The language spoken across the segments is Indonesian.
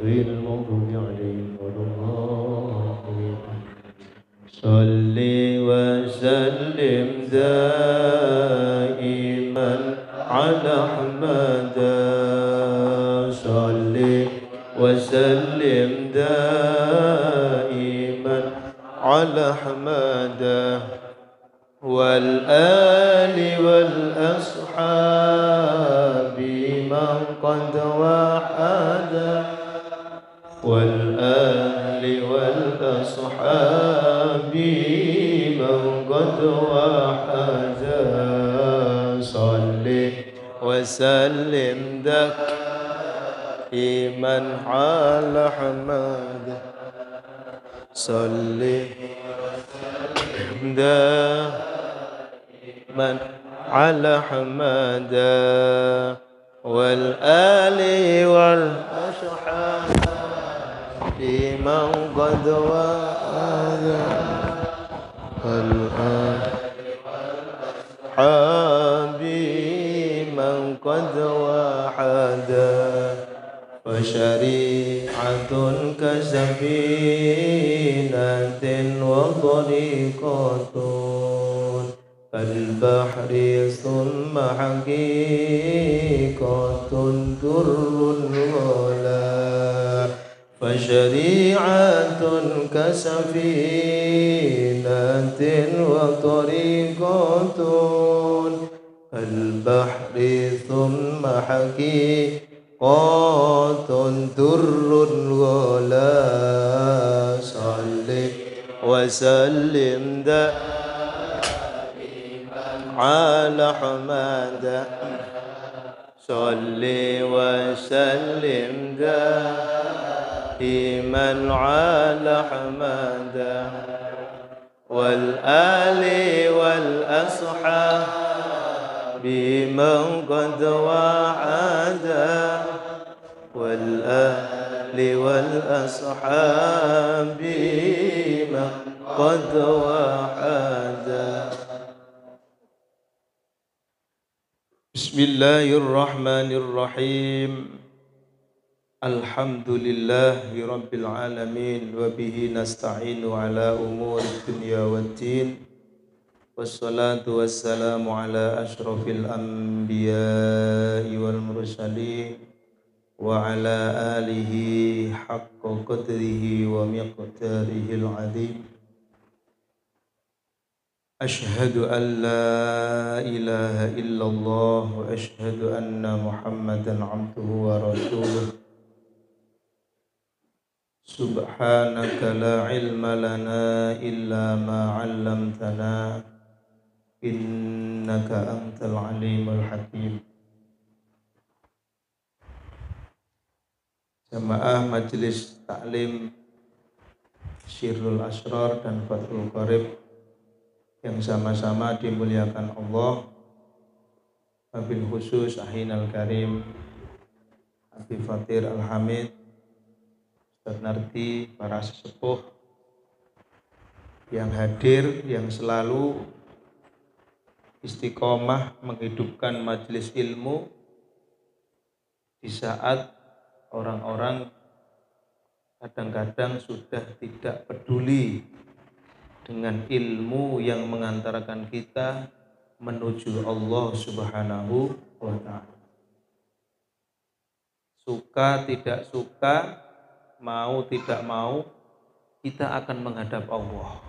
غير المغضوب عليهم ولا الضالين. صل وسلم دائما على أحمد، صل وسلم دائما على أحمد والآل والأصحاب من قد وحد، والآل والأصحاب من قد وحد. صل وسلم دائما على أحمد، صل دائما على أحمد والآل والأصحاب من قد وعد، والأصحاب من قد وحد. وشريعة كسفينة وطريقة كالبحر ثم حقيقة در الغلا. فشريعة كسفينة وطريقة كالبحر ثم حقيقة در الغلا. صل وسلم على حمد، صل وسلم دائما على حمد والآل والأصحاب من قد وعد، والآل والأصحاب من قد وعد. Bismillahirrahmanirrahim. Alhamdulillahi rabbil alamin wa bihi nasta'inu ala umuri dunya waddin. Wassalatu wassalamu ala asyrafil anbiya'i wal mursalin wa ala alihi haqqa qadrihi wa miqdarihil azim. Ashhadu an la ilaha illallah wa ashhadu anna Muhammadan abduhu wa rasuluh. Subhanaka la ilma lana illa ma 'allamtana innaka antal alimul hakim. Jamaah Majelis Taklim Sirrul Asrar dan Fathul Qarib yang sama-sama dimuliakan Allah, wabil khusus Ahinal Karim Habib Fatir Al-Hamid, Ustaz Narti, para sesepuh yang hadir, yang selalu istiqomah menghidupkan majelis ilmu di saat orang-orang kadang-kadang sudah tidak peduli dengan ilmu yang mengantarkan kita menuju Allah Subhanahu wa ta'ala. Suka tidak suka, mau tidak mau, kita akan menghadap Allah.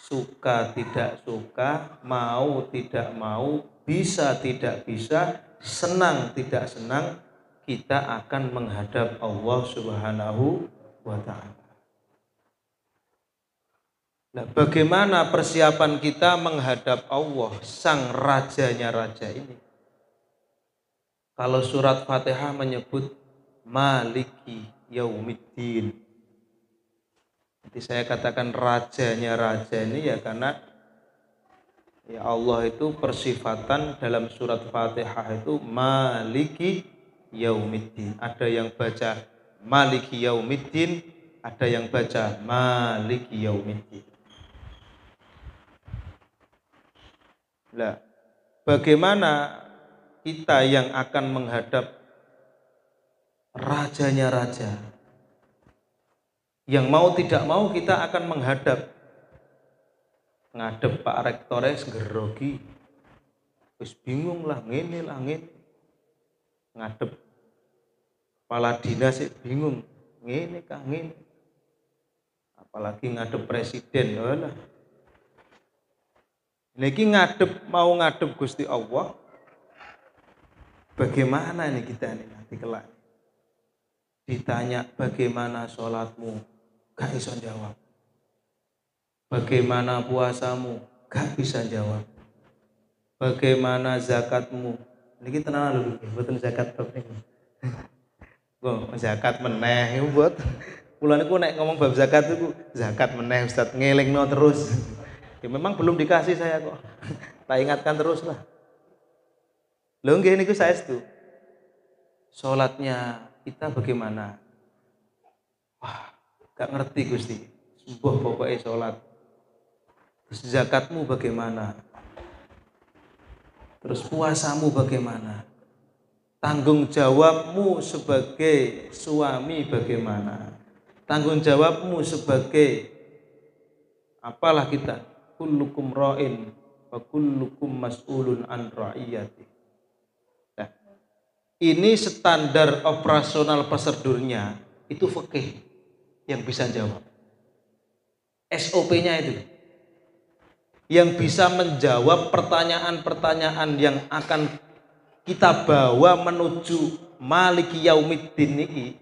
Suka tidak suka, mau tidak mau, bisa tidak bisa, senang tidak senang, kita akan menghadap Allah Subhanahu wa ta'ala. Nah, bagaimana persiapan kita menghadap Allah, sang rajanya raja ini? Kalau surat Fatihah menyebut Maliki Yaumiddin. Jadi saya katakan rajanya raja ini ya karena ya Allah itu persifatan dalam surat Fatihah itu Maliki Yaumiddin. Ada yang baca Maliki Yaumiddin, ada yang baca Maliki Yaumiddin. Nah, bagaimana kita yang akan menghadap rajanya raja. Yang mau tidak mau kita akan menghadap. Ngadep Pak Rektore segerogi. Wis bingung lah, ngene lah ngene. Ngadep kepala dinas bingung, ngene kah ngene. Apalagi ngadep presiden, lah. Niki mau ngadep Gusti Allah. Bagaimana ini kita ini nanti kelak? Ditanya bagaimana sholatmu, gak bisa jawab. Bagaimana puasamu, gak bisa jawab. Bagaimana zakatmu? Niki tenan lho, mboten zakat tok niku. Zakat meneh iku buat. Kula niku nek ngomong bab zakat itu zakat meneh Ustaz, ngelingno terus. Ya memang belum dikasih saya kok. Tak ingatkan terus lah. Lho nggih niku saestu. Salatnya kita bagaimana? Wah, gak ngerti Gusti. Mbah pokoknya salat. Terus zakatmu bagaimana? Terus puasamu bagaimana? Tanggung jawabmu sebagai suami bagaimana? Tanggung jawabmu sebagai apalah kita? Kullukum ra'in wa kullukum mas'ulun an ra'iyati. Nah, ini standar operasional prosedurnya itu fikih yang bisa jawab. SOP-nya itu yang bisa menjawab pertanyaan-pertanyaan yang akan kita bawa menuju Maliki Yaumiddin niki.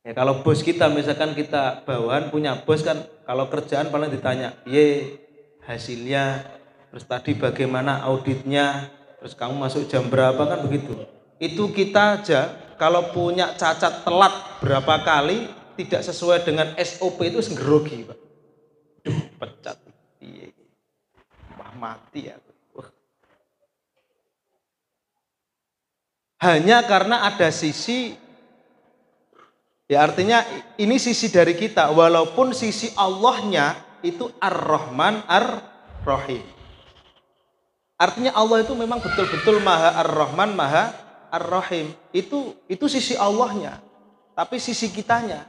Ya, kalau bos kita misalkan kita bawaan punya bos kan, kalau kerjaan paling ditanya, "Ye, hasilnya, terus tadi bagaimana auditnya, terus kamu masuk jam berapa," kan begitu. Itu kita aja kalau punya cacat telat berapa kali tidak sesuai dengan SOP itu grogi, Pak. Duh, pecat. Iya. Wah, mati ya. Hanya karena ada sisi, ya artinya ini sisi dari kita, walaupun sisi Allahnya itu Ar-Rahman Ar-Rahim. Artinya Allah itu memang betul-betul Maha Ar-Rahman, Maha Ar-Rahim. Itu sisi Allahnya. Tapi sisi kitanya,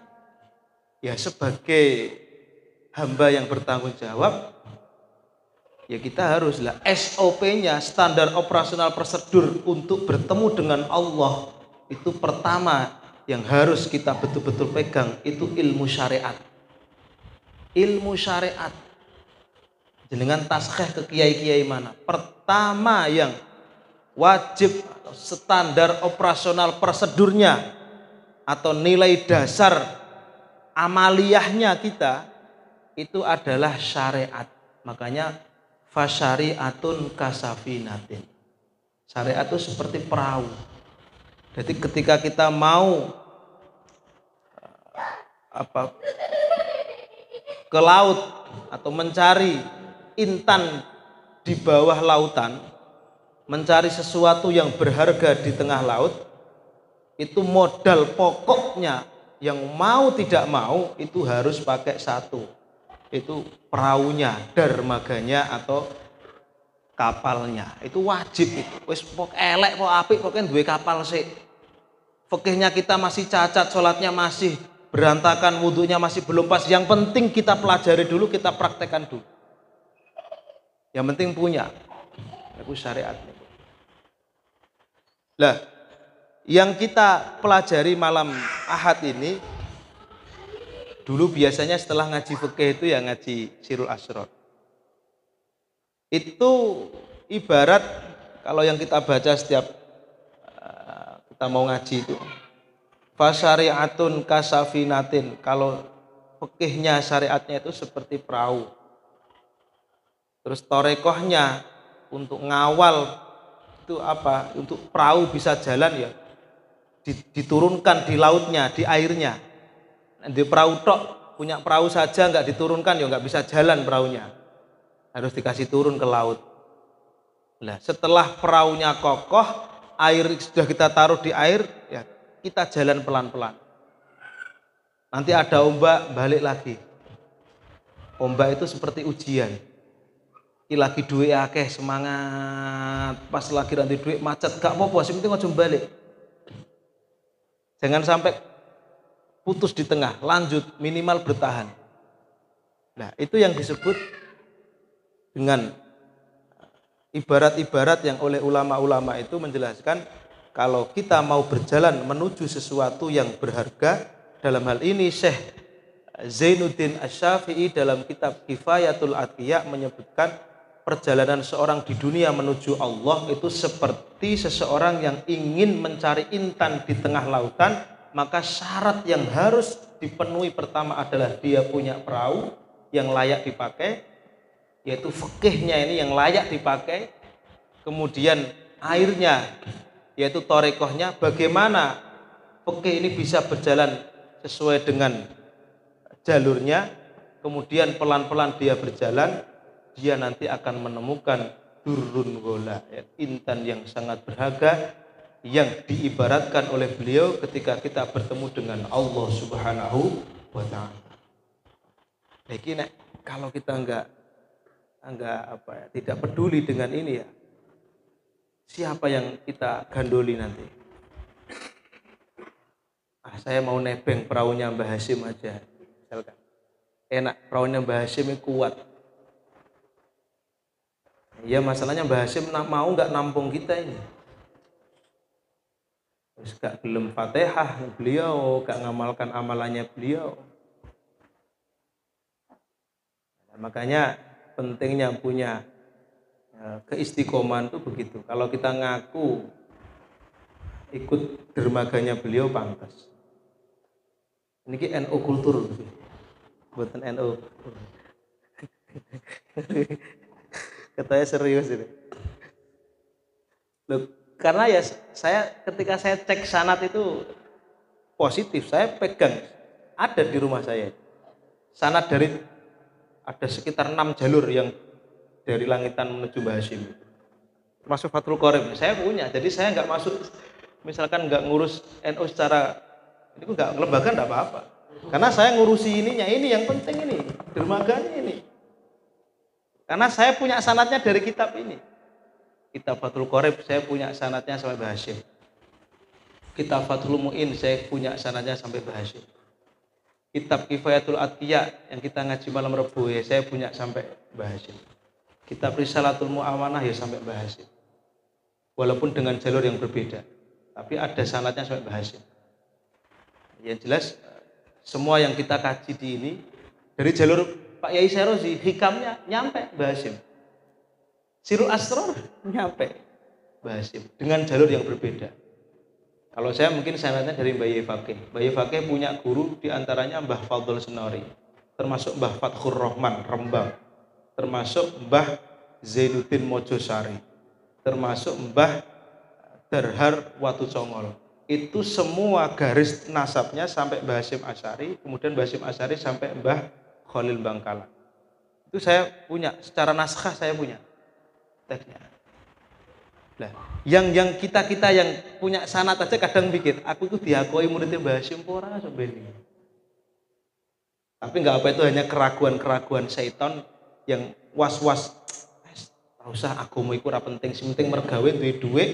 ya sebagai hamba yang bertanggung jawab, ya kita haruslah SOP-nya, standar operasional prosedur untuk bertemu dengan Allah itu pertama yang harus kita betul-betul pegang itu ilmu syariat. Ilmu syariat. Jenengan taskhih ke kiai-kiai mana? Pertama yang wajib atau standar operasional prosedurnya atau nilai dasar amaliyahnya kita itu adalah syariat. Makanya fasyariatun kasafinatin. Syariat itu seperti perahu. Jadi ketika kita mau ke laut atau mencari intan di bawah lautan, mencari sesuatu yang berharga di tengah laut, itu modal pokoknya yang mau tidak mau itu harus pakai satu, itu perahunya, dermaganya atau kapalnya. Itu wajib itu. Wis pok elek pok apik pokoknya duwe kapal sik. Fikihnya kita masih cacat, sholatnya masih berantakan, wudunya masih belum pas. Yang penting kita pelajari dulu, kita praktekkan dulu. Yang penting punya. Itu syariat. Lah, yang kita pelajari malam Ahad ini, dulu biasanya setelah ngaji fikih itu ya ngaji Sirul Asrar. Itu ibarat kalau yang kita baca setiap kita mau ngaji itu fasyariatun kasafinatin. Kalau fikihnya syariatnya itu seperti perahu. Terus torekohnya untuk ngawal itu apa? Untuk perahu bisa jalan ya diturunkan di lautnya, di airnya. Di perahu tok, punya perahu saja nggak diturunkan ya nggak bisa jalan perahunya. Harus dikasih turun ke laut. Nah, setelah perahunya kokoh, air sudah kita taruh di air, ya kita jalan pelan-pelan. Nanti ada ombak, balik lagi. Ombak itu seperti ujian. Iki lagi duit akeh semangat, pas lagi nanti duit macet gak apa-apa, sing penting aja balik. Jangan sampai putus di tengah, lanjut, minimal bertahan. Nah, itu yang disebut dengan ibarat-ibarat yang oleh ulama-ulama itu menjelaskan kalau kita mau berjalan menuju sesuatu yang berharga, dalam hal ini Syekh Zainuddin Asy-Syafi'i dalam kitab Kifayatul Atqiya menyebutkan perjalanan seorang di dunia menuju Allah itu seperti seseorang yang ingin mencari intan di tengah lautan, maka syarat yang harus dipenuhi pertama adalah dia punya perahu yang layak dipakai, yaitu fikihnya ini yang layak dipakai, kemudian airnya yaitu torekohnya, bagaimana fikih ini bisa berjalan sesuai dengan jalurnya, kemudian pelan-pelan dia berjalan, dia nanti akan menemukan durrun gola, intan yang sangat berharga yang diibaratkan oleh beliau ketika kita bertemu dengan Allah Subhanahu wa ta'ala. Jadi kalau kita tidak peduli dengan ini, ya siapa yang kita gandoli nanti? Saya mau nebeng perahunya Mbah Hasyim aja, misalkan. Enak, perahunya Mbah Hasyim kuat. Ya masalahnya Mbah Hasyim mau nggak nampung kita ini? Terus gak gelem Fatihah beliau, gak ngamalkan amalannya beliau. Nah, makanya pentingnya punya keistiqomahan itu begitu. Kalau kita ngaku ikut dermaganya beliau pantas. Ini NU kultur, buatan NU. Katanya serius ini. Loh, karena ya ketika saya cek sanad itu positif, saya pegang, ada di rumah saya sanad dari ada sekitar 6 jalur yang dari langitan menuju Mbah Hasyim, termasuk Fathul Qorib saya punya. Jadi saya nggak masuk, misalkan nggak ngurus NU secara ini, nggak lembaga nggak apa-apa, karena saya ngurusi ininya, ini yang penting, ini dermaganya ini, karena saya punya sanadnya dari kitab ini. Kitab Fathul Qorib saya punya sanadnya sampai Mbah Hasyim. Kitab Fathul Mu'in saya punya sanadnya sampai Mbah Hasyim. Kitab Kifayatul Atqiya yang kita ngaji malam Rebo ya saya punya sampai Mbah Hasyim. Kitab Risalatul Mu'amanah ya sampai Mbah Hasyim. Walaupun dengan jalur yang berbeda, tapi ada sanadnya sampai Mbah Hasyim. Yang jelas semua yang kita kaji di ini dari jalur Pak Yai Serozi, hikamnya nyampe Mbah Hasyim. Sirul Asrar nyampe Mbah Hasyim dengan jalur yang berbeda. Kalau saya mungkin sanadnya dari Mbah Yai Fakih. Mbah Yai Fakih punya guru diantaranya Mbah Fadl Senori, termasuk Mbah Fathur Rahman Rembang, termasuk Mbah Zainuddin Mojosari, termasuk Mbah Darhar Watu Congol. Itu semua garis nasabnya sampai Mbah Hasyim Asy'ari, kemudian Mbah Hasyim Asy'ari sampai Mbah Khalil Bangkalan. Itu saya punya, secara naskah saya punya teksnya. Nah, yang kita yang punya sanad aja kadang pikir, aku itu diakui muridnya Mbah Hasyim ora sebenarnya. Tapi enggak apa, itu hanya keraguan-keraguan syaitan yang was-was. Ora usah agama iku ora penting, sing penting mergawe duwe dhuwit,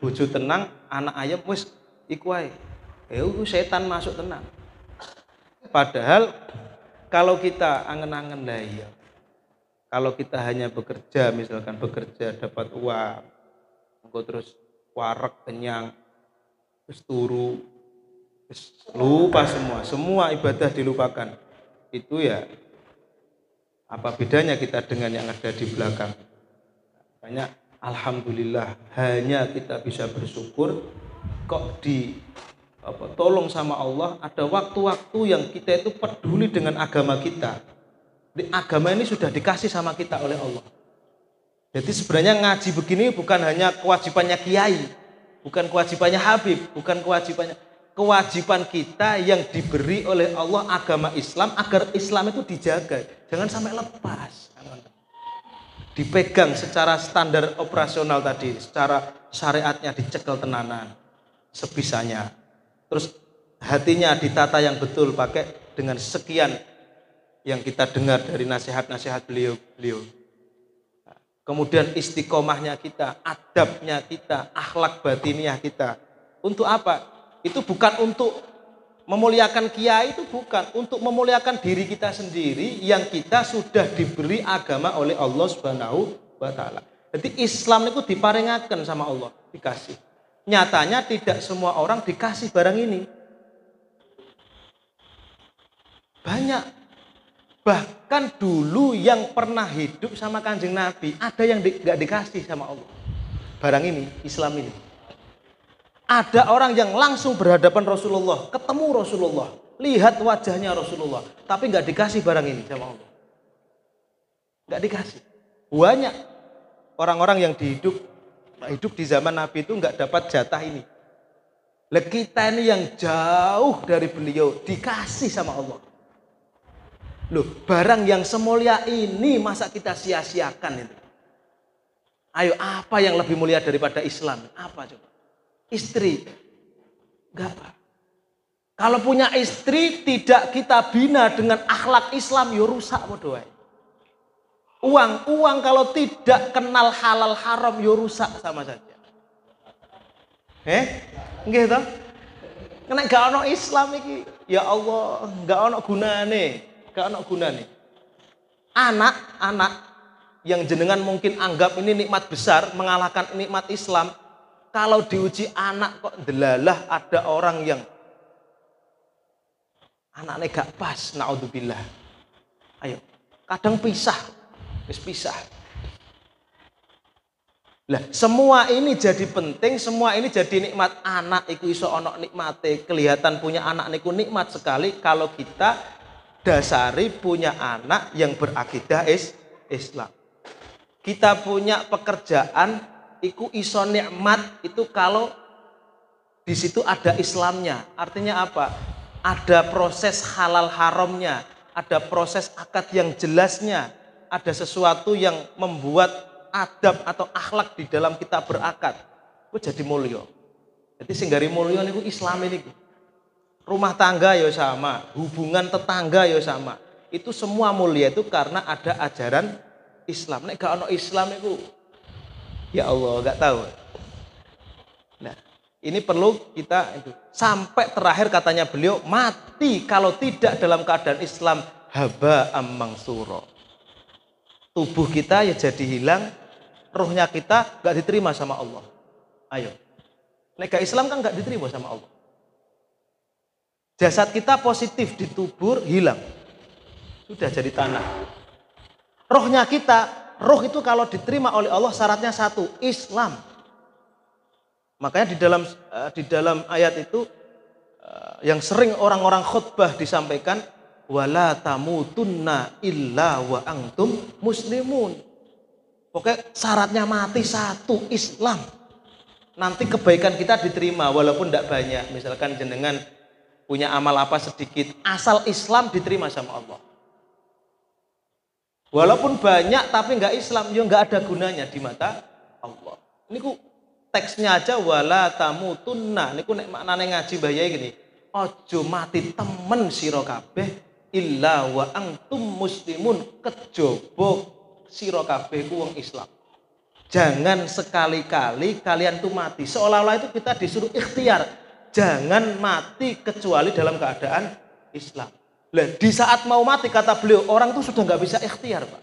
bojo tenang, anak ayam wis iku ae. Iku setan masuk tenang. Padahal kalau kita angen-angen lah ya. Kalau kita hanya bekerja, misalkan bekerja dapat uang, terus wareg kenyang, terus turu, terus lupa semua ibadah dilupakan. Itu ya apa bedanya kita dengan yang ada di belakang? Makanya alhamdulillah hanya kita bisa bersyukur kok tolong sama Allah, ada waktu-waktu yang kita itu peduli dengan agama kita. Agama ini sudah dikasih sama kita oleh Allah. Jadi sebenarnya ngaji begini bukan hanya kewajibannya kiai, bukan kewajibannya habib, bukan kewajiban kita yang diberi oleh Allah, agama Islam, agar Islam itu dijaga, jangan sampai lepas. Dipegang secara standar operasional tadi, secara syariatnya dicekel tenanan sebisanya. Terus hatinya ditata yang betul, pakai dengan sekian yang kita dengar dari nasihat-nasihat beliau. Kemudian istiqomahnya kita, adabnya kita, akhlak batiniah kita. Untuk apa? Itu bukan untuk memuliakan kiai, itu bukan, untuk memuliakan diri kita sendiri yang kita sudah diberi agama oleh Allah Subhanahu wa taala. Jadi Islam itu diparingaken sama Allah, dikasih. Nyatanya tidak semua orang dikasih barang ini. Banyak. Bahkan dulu yang pernah hidup sama Kanjeng Nabi, ada yang gak dikasih sama Allah. Barang ini, Islam ini. Ada orang yang langsung berhadapan Rasulullah, ketemu Rasulullah, lihat wajahnya Rasulullah, tapi nggak dikasih barang ini sama Allah. Nggak dikasih. Banyak orang-orang yang hidup di zaman Nabi itu nggak dapat jatah ini. Lah kita ini yang jauh dari beliau dikasih sama Allah. Loh, barang yang semulia ini masa kita sia-siakan itu? Ayo, apa yang lebih mulia daripada Islam? Apa coba? Istri. Enggak, Pak. Kalau punya istri tidak kita bina dengan akhlak Islam, ya rusak bodoh. Uang kalau tidak kenal halal haram, ya rusak sama saja. Nggih to? Nek gak ono Islam iki, ya Allah, gak ono gunane, Anak yang jenengan mungkin anggap ini nikmat besar, mengalahkan nikmat Islam. Kalau diuji anak kok delalah, ada orang yang anaknya gak pas, naudzubillah. Ayo, kadang pisah. Lah, semua ini jadi penting, semua ini jadi nikmat. Anak iku iso ono nikmate, kelihatan punya anak niku nikmat sekali kalau kita dasari punya anak yang berakidah Islam. Kita punya pekerjaan iku iso nikmat itu kalau di situ ada Islamnya. Artinya apa? Ada proses halal haramnya, ada proses akad yang jelasnya, ada sesuatu yang membuat adab atau akhlak di dalam kita berakad. Itu jadi mulia. Jadi sing gari mulia niku Islam ini. Rumah tangga ya sama, hubungan tetangga ya sama. Itu semua mulia itu karena ada ajaran Islam. Nek gak ono Islam itu, ya Allah, gak tahu. Nah, ini perlu kita itu. Sampai terakhir katanya beliau, mati kalau tidak dalam keadaan Islam, haba mansura. Tubuh kita ya jadi hilang, rohnya kita gak diterima sama Allah. Ayo. Nek gak Islam kan gak diterima sama Allah. Jasad kita positif ditubur, hilang. Sudah jadi tanah. Rohnya kita, roh itu kalau diterima oleh Allah syaratnya satu, Islam. Makanya di dalam ayat itu yang sering orang-orang khutbah disampaikan, wala tamutunna illa wa antum muslimun. Pokoknya syaratnya mati satu, Islam. Nanti kebaikan kita diterima walaupun tidak banyak. Misalkan jenengan punya amal apa sedikit, asal Islam diterima sama Allah. Walaupun banyak tapi nggak Islam, ya nggak ada gunanya di mata Allah. Ini ku teksnya aja wala tamutunna. Ini ku nek maknane ngaji bahaya gini. Ojo mati temen sira kabeh illa wa antum muslimun, kejaba sira kabeh ku wong Islam. Jangan sekali-kali kalian tuh mati seolah-olah itu kita disuruh ikhtiar. Jangan mati kecuali dalam keadaan Islam. Lah, di saat mau mati kata beliau, orang itu sudah nggak bisa ikhtiar, Pak.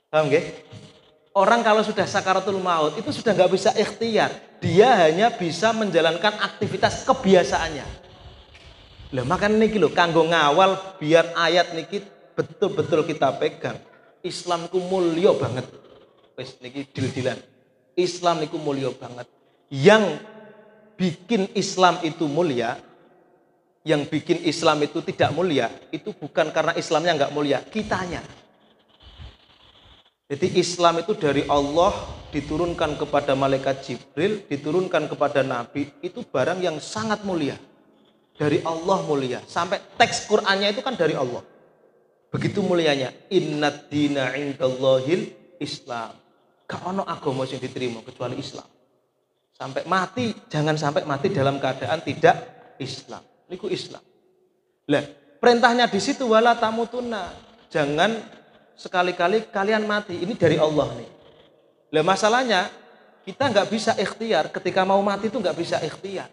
Paham nggih? Orang kalau sudah sakaratul maut itu sudah nggak bisa ikhtiar. Dia hanya bisa menjalankan aktivitas kebiasaannya. Lah, makanya niki lho, kanggo ngawal biar ayat niki betul-betul kita pegang. Islamku mulya banget. Wis niki dil-dilan. Islam niku mulya banget. Yang bikin Islam itu mulia, yang bikin Islam itu tidak mulia, itu bukan karena Islamnya nggak mulia, kitanya. Jadi Islam itu dari Allah diturunkan kepada malaikat Jibril, diturunkan kepada Nabi, itu barang yang sangat mulia. Dari Allah mulia. Sampai teks Qur'annya itu kan dari Allah. Begitu mulianya. Innad dina indallahil Islam. Gak ono agama yang diterima kecuali Islam. Sampai mati, jangan sampai mati dalam keadaan tidak Islam. Niku Islam. Lah, perintahnya di situ wala tamutunna. Jangan sekali-kali kalian mati. Ini dari Allah nih. Lah, masalahnya kita nggak bisa ikhtiar. Ketika mau mati itu nggak bisa ikhtiar.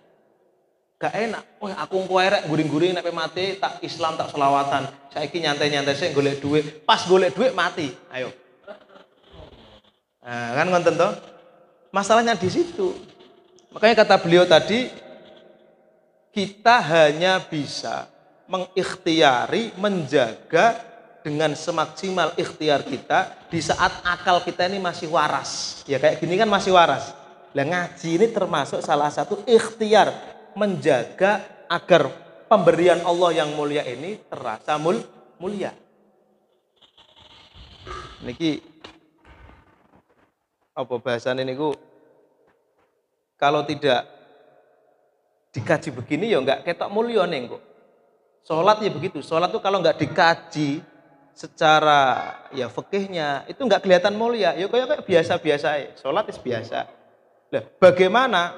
Gak enak. Wah, aku engko erek guring-guring nek mati tak Islam tak selawatan. Saiki nyantai-nyantai sik golek duit. Pas golek duit mati. Ayo. Nah, kan ngoten toh? Masalahnya di situ. Makanya kata beliau tadi, kita hanya bisa mengikhtiari, menjaga dengan semaksimal ikhtiar kita di saat akal kita ini masih waras. Ya kayak gini kan masih waras. Lah ngaji ini termasuk salah satu ikhtiar menjaga agar pemberian Allah yang mulia ini terasa mulia. Niki apa bahasane niku, kalau tidak dikaji begini ya enggak ketok mulia nih kok. Sholat ya begitu. Sholat tuh kalau enggak dikaji secara ya fikihnya itu enggak kelihatan mulia. Ya kayak biasa-biasa. Sholat itu biasa. Nah, bagaimana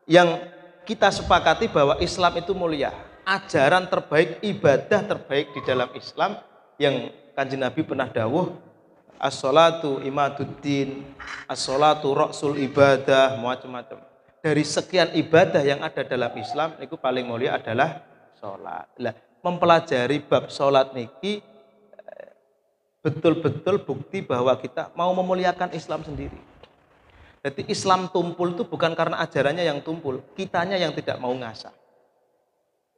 yang kita sepakati bahwa Islam itu mulia? Ajaran terbaik, ibadah terbaik di dalam Islam yang Kanjeng Nabi pernah dawuh, as-sholatu imaduddin, as-sholatu ra'sul ibadah, macam-macam. Dari sekian ibadah yang ada dalam Islam, itu paling mulia adalah sholat. Nah, mempelajari bab sholat niki betul-betul bukti bahwa kita mau memuliakan Islam sendiri. Jadi Islam tumpul itu bukan karena ajarannya yang tumpul, kitanya yang tidak mau ngasah.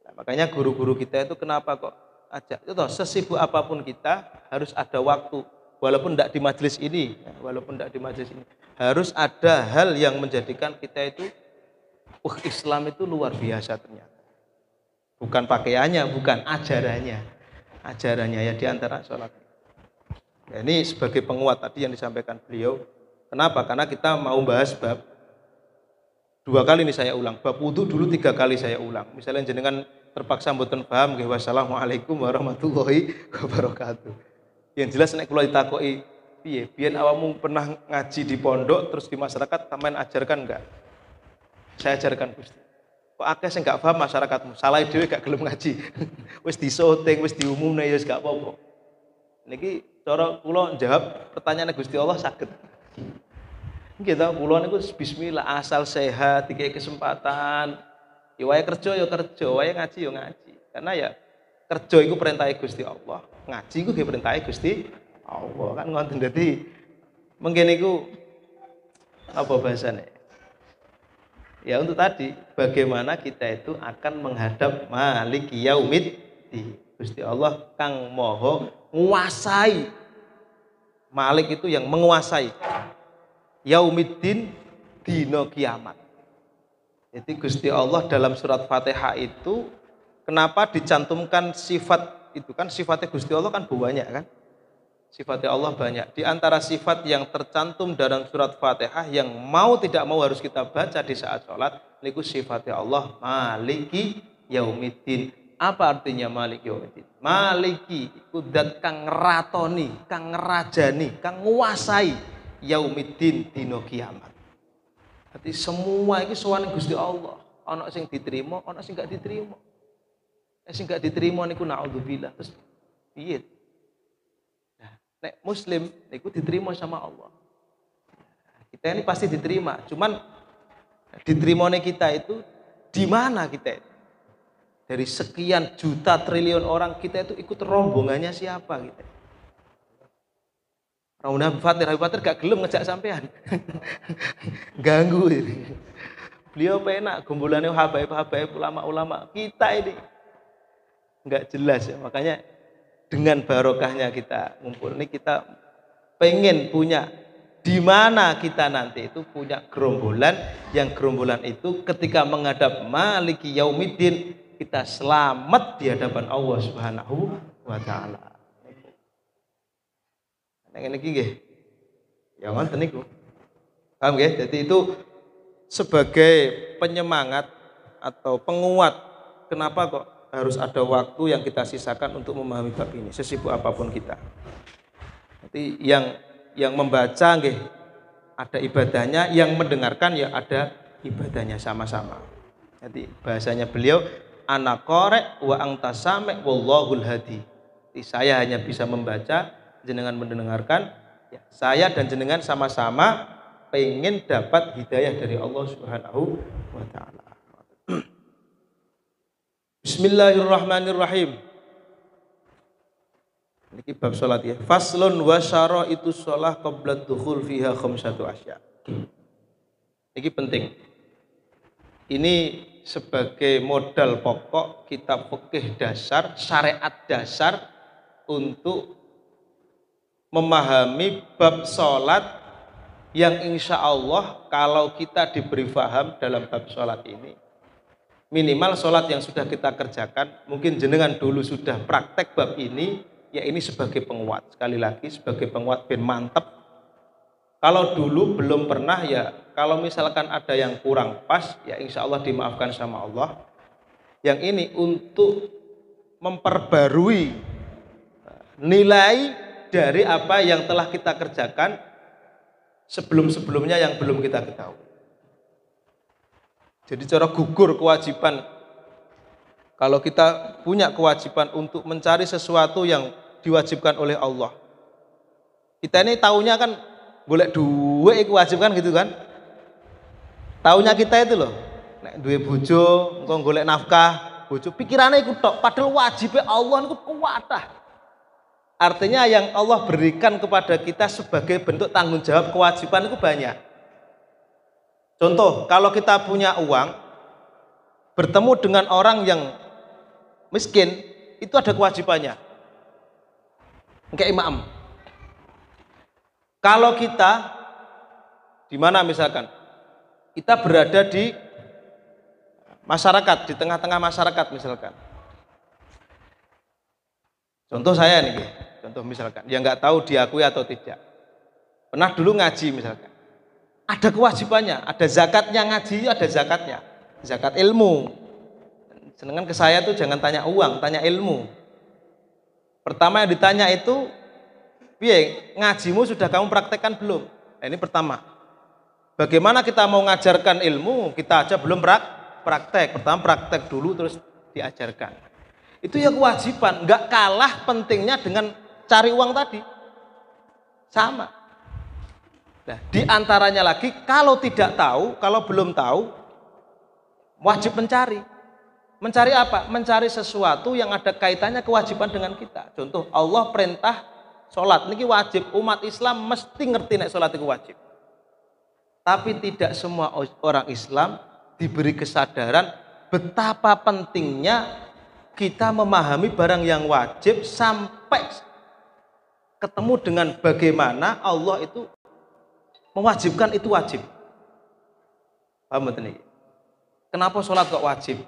Nah, makanya guru-guru kita itu kenapa kok ajak itu toh, sesibuk apapun kita harus ada waktu, walaupun tidak di majelis ini, harus ada hal yang menjadikan kita itu Islam itu luar biasa ternyata. Bukan pakaiannya, bukan ajarannya ya diantara sholat. Ya, ini sebagai penguat tadi yang disampaikan beliau. Kenapa? Karena kita mau bahas bab 2 kali ini saya ulang. Bab wudu dulu 3 kali saya ulang. Misalnya jenengan terpaksa mboten paham, nggih wassalamualaikum warahmatullahi wabarakatuh. Yang jelas nek kula ditakoki, piye? Biyen awakmu pernah ngaji di pondok terus di masyarakat sampean ajarkan enggak? Saya ajarkan Gusti. Kok akeh sing gak paham masyarakatmu? Salah dhewe gak gelem ngaji. Wis disoting, wis diumumne ya wis gak apa-apa. Niki cara kula jawab pertanyaan Gusti Allah saged. Nggih ta, kula niku bismillah asal sehat, dikei kesempatan. Ya wae kerja ya kerja, wae ngaji ya ngaji. Karena ya kerja iku perintahe Gusti Allah, ngaji iku nggih perintahe Gusti Allah. Kan ngoten dadi mengkene iku apa bahasane? Ya untuk tadi bagaimana kita itu akan menghadap Malik Yaumiddin. Gusti Allah kang moho nguasai. Malik itu yang menguasai. Yaumiddin dino kiamat. Jadi Gusti Allah dalam surat Fatihah itu kenapa dicantumkan sifat itu, kan sifatnya Gusti Allah kan banyak kan? Sifatnya Allah banyak. Di antara sifat yang tercantum dalam surat Fatihah yang mau tidak mau harus kita baca di saat sholat, niku sifatnya Allah Maliki Yaumiddin. Apa artinya Maliki Yaumiddin? Maliki iku zat kang ngeratoni, kang ngerajani, kang nguasai Yaumiddin dino kiamat. Jadi semua ini sowan Gusti Allah. Ana sing diterima, ana sing gak diterima. Sing gak diterima niku naudzubillah. Terus piye? Nek muslim niku diterima sama Allah. Kita ini pasti diterima. Cuman diterimane kita itu di mana kita itu? Dari sekian juta triliun orang kita itu ikut rombongannya siapa kita? Habib Fatir gak gelem ngejak sampean. Ganggu ini. Beliau penak gombolannya habaib ulama-ulama. Kita ini enggak jelas ya. Makanya dengan barokahnya kita ngumpul ini, kita pengen punya di mana kita nanti itu punya gerombolan, yang gerombolan itu ketika menghadap Maliki Yaumiddin kita selamat di hadapan Allah Subhanahu wa taala. Nek niki nggih. Ya ngoten niku. Paham nggih? Jadi itu sebagai penyemangat atau penguat kenapa kok harus ada waktu yang kita sisakan untuk memahami bab ini, sesibuk apapun kita. Jadi yang membaca nggih ada ibadahnya, yang mendengarkan ya ada ibadahnya sama-sama. Jadi bahasanya beliau ana qari' wa anta sami' wallahul hadi. Jadi saya hanya bisa membaca, jenengan mendengarkan, ya, saya dan jenengan sama-sama pengen dapat hidayah dari Allah Subhanahu wa taala. Bismillahirrahmanirrahim. Ini bab salat ya. Faslun wa syaraitu shalah qabla dukhul fiha khamsatu asya. Ini penting. Ini sebagai modal pokok kitab fikih dasar, syariat dasar untuk memahami bab salat yang insya Allah kalau kita diberi faham dalam bab salat ini, minimal salat yang sudah kita kerjakan, mungkin jenengan dulu sudah praktek bab ini, ya ini sebagai penguat. Sekali lagi sebagai penguat ben mantep. Kalau dulu belum pernah ya, kalau misalkan ada yang kurang pas, ya insya Allah dimaafkan sama Allah. Yang ini untuk memperbarui nilai dari apa yang telah kita kerjakan sebelum-sebelumnya yang belum kita ketahui. Jadi cara gugur kewajiban, kalau kita punya kewajiban untuk mencari sesuatu yang diwajibkan oleh Allah, kita ini taunya kan golek duit iku wajib kan gitu kan. Taunya kita itu loh, nek duwe bojo, engko golek nafkah, bojo pikirannya iku tok, padahal wajibnya Allah niku kuwatah. Artinya yang Allah berikan kepada kita sebagai bentuk tanggung jawab kewajiban itu banyak. Contoh, kalau kita punya uang, bertemu dengan orang yang miskin, itu ada kewajibannya. Kayak imam. Kalau kita di mana misalkan kita berada di masyarakat, di tengah-tengah masyarakat misalkan. Contoh saya nih, contoh misalkan yang nggak tahu diakui atau tidak. Pernah dulu ngaji misalkan. Ada kewajibannya, ada zakatnya ngaji, ada zakatnya. Zakat ilmu. Sedangkan ke saya tuh jangan tanya uang, tanya ilmu. Pertama yang ditanya itu, piye, ngajimu sudah kamu praktekkan belum? Nah, ini pertama. Bagaimana kita mau ngajarkan ilmu, kita aja belum praktek. Pertama praktek dulu terus diajarkan. Itu ya kewajiban, nggak kalah pentingnya dengan cari uang tadi. Sama. Nah, di antaranya lagi kalau tidak tahu, kalau belum tahu, wajib mencari. Mencari apa? Mencari sesuatu yang ada kaitannya kewajiban dengan kita. Contoh, Allah perintah sholat, ini wajib. Umat Islam mesti ngerti nek sholat itu wajib. Tapi tidak semua orang Islam diberi kesadaran betapa pentingnya kita memahami barang yang wajib sampai ketemu dengan bagaimana Allah itu mewajibkan itu wajib. Paham betul? Kenapa sholat kok wajib?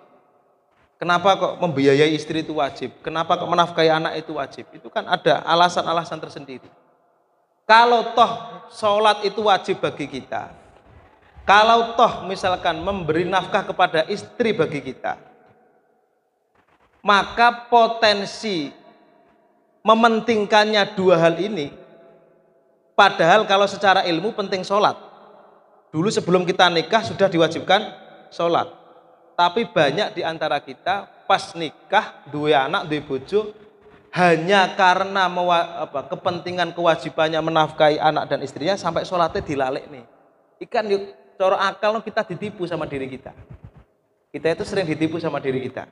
Kenapa kok membiayai istri itu wajib? Kenapa kok menafkahi anak itu wajib? Itu kan ada alasan-alasan tersendiri. Kalau toh sholat itu wajib bagi kita, kalau toh misalkan memberi nafkah kepada istri bagi kita, maka potensi mementingkannya dua hal ini, padahal kalau secara ilmu penting sholat. Dulu sebelum kita nikah sudah diwajibkan sholat. Tapi banyak di antara kita pas nikah, dua anak, dua bojo, hanya karena kepentingan kewajibannya menafkahi anak dan istrinya sampai sholatnya dilalek nih. Ikan yuk, cara akal kita ditipu sama diri kita. Kita itu sering ditipu sama diri kita.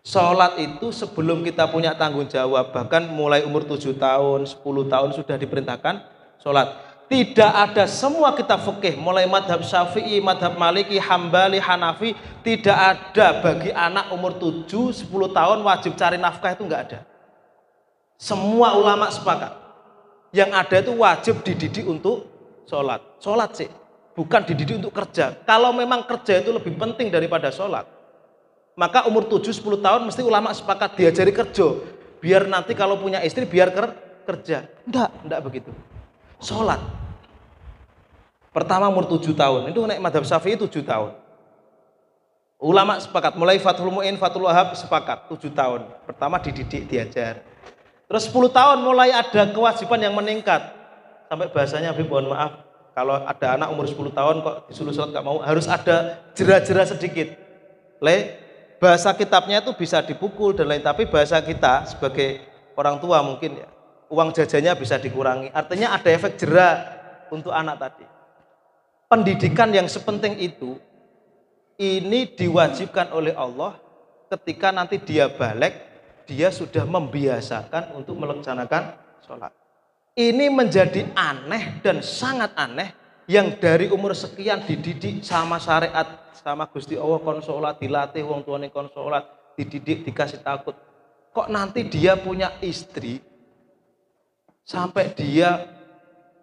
Sholat itu sebelum kita punya tanggung jawab, bahkan mulai umur 7 tahun, 10 tahun sudah diperintahkan sholat. Tidak ada semua kitab fikih, mulai madhab Syafi'i, madhab Maliki, Hambali, Hanafi, tidak ada bagi anak umur 7, 10 tahun wajib cari nafkah, itu enggak ada. Semua ulama sepakat. Yang ada itu wajib dididik untuk sholat. Sholat sih, bukan dididik untuk kerja. Kalau memang kerja itu lebih penting daripada sholat, maka umur 7, 10 tahun mesti ulama sepakat diajari kerja. Biar nanti kalau punya istri biar kerja. Enggak begitu. Sholat. Pertama umur 7 tahun. Itu naik madhab Syafi'i 7 tahun. Ulama sepakat. Mulai Fathul Mu'in, Fathul Wahab sepakat 7 tahun. Pertama dididik, diajar. Terus 10 tahun mulai ada kewajiban yang meningkat. Sampai bahasanya, Habib mohon maaf, kalau ada anak umur 10 tahun kok disuruh sholat gak mau, harus ada jera-jera sedikit. Bahasa kitabnya itu bisa dipukul dan lain, tapi bahasa kita sebagai orang tua mungkin ya, uang jajannya bisa dikurangi. Artinya ada efek jera untuk anak tadi. Pendidikan yang sepenting itu, ini diwajibkan oleh Allah ketika nanti dia balik, dia sudah membiasakan untuk melaksanakan sholat. Ini menjadi aneh dan sangat aneh, yang dari umur sekian dididik sama syariat, sama Gusti Allah kon sholat, dilatih wong tuane kon sholat, dididik, dikasih takut. Kok nanti dia punya istri, sampai dia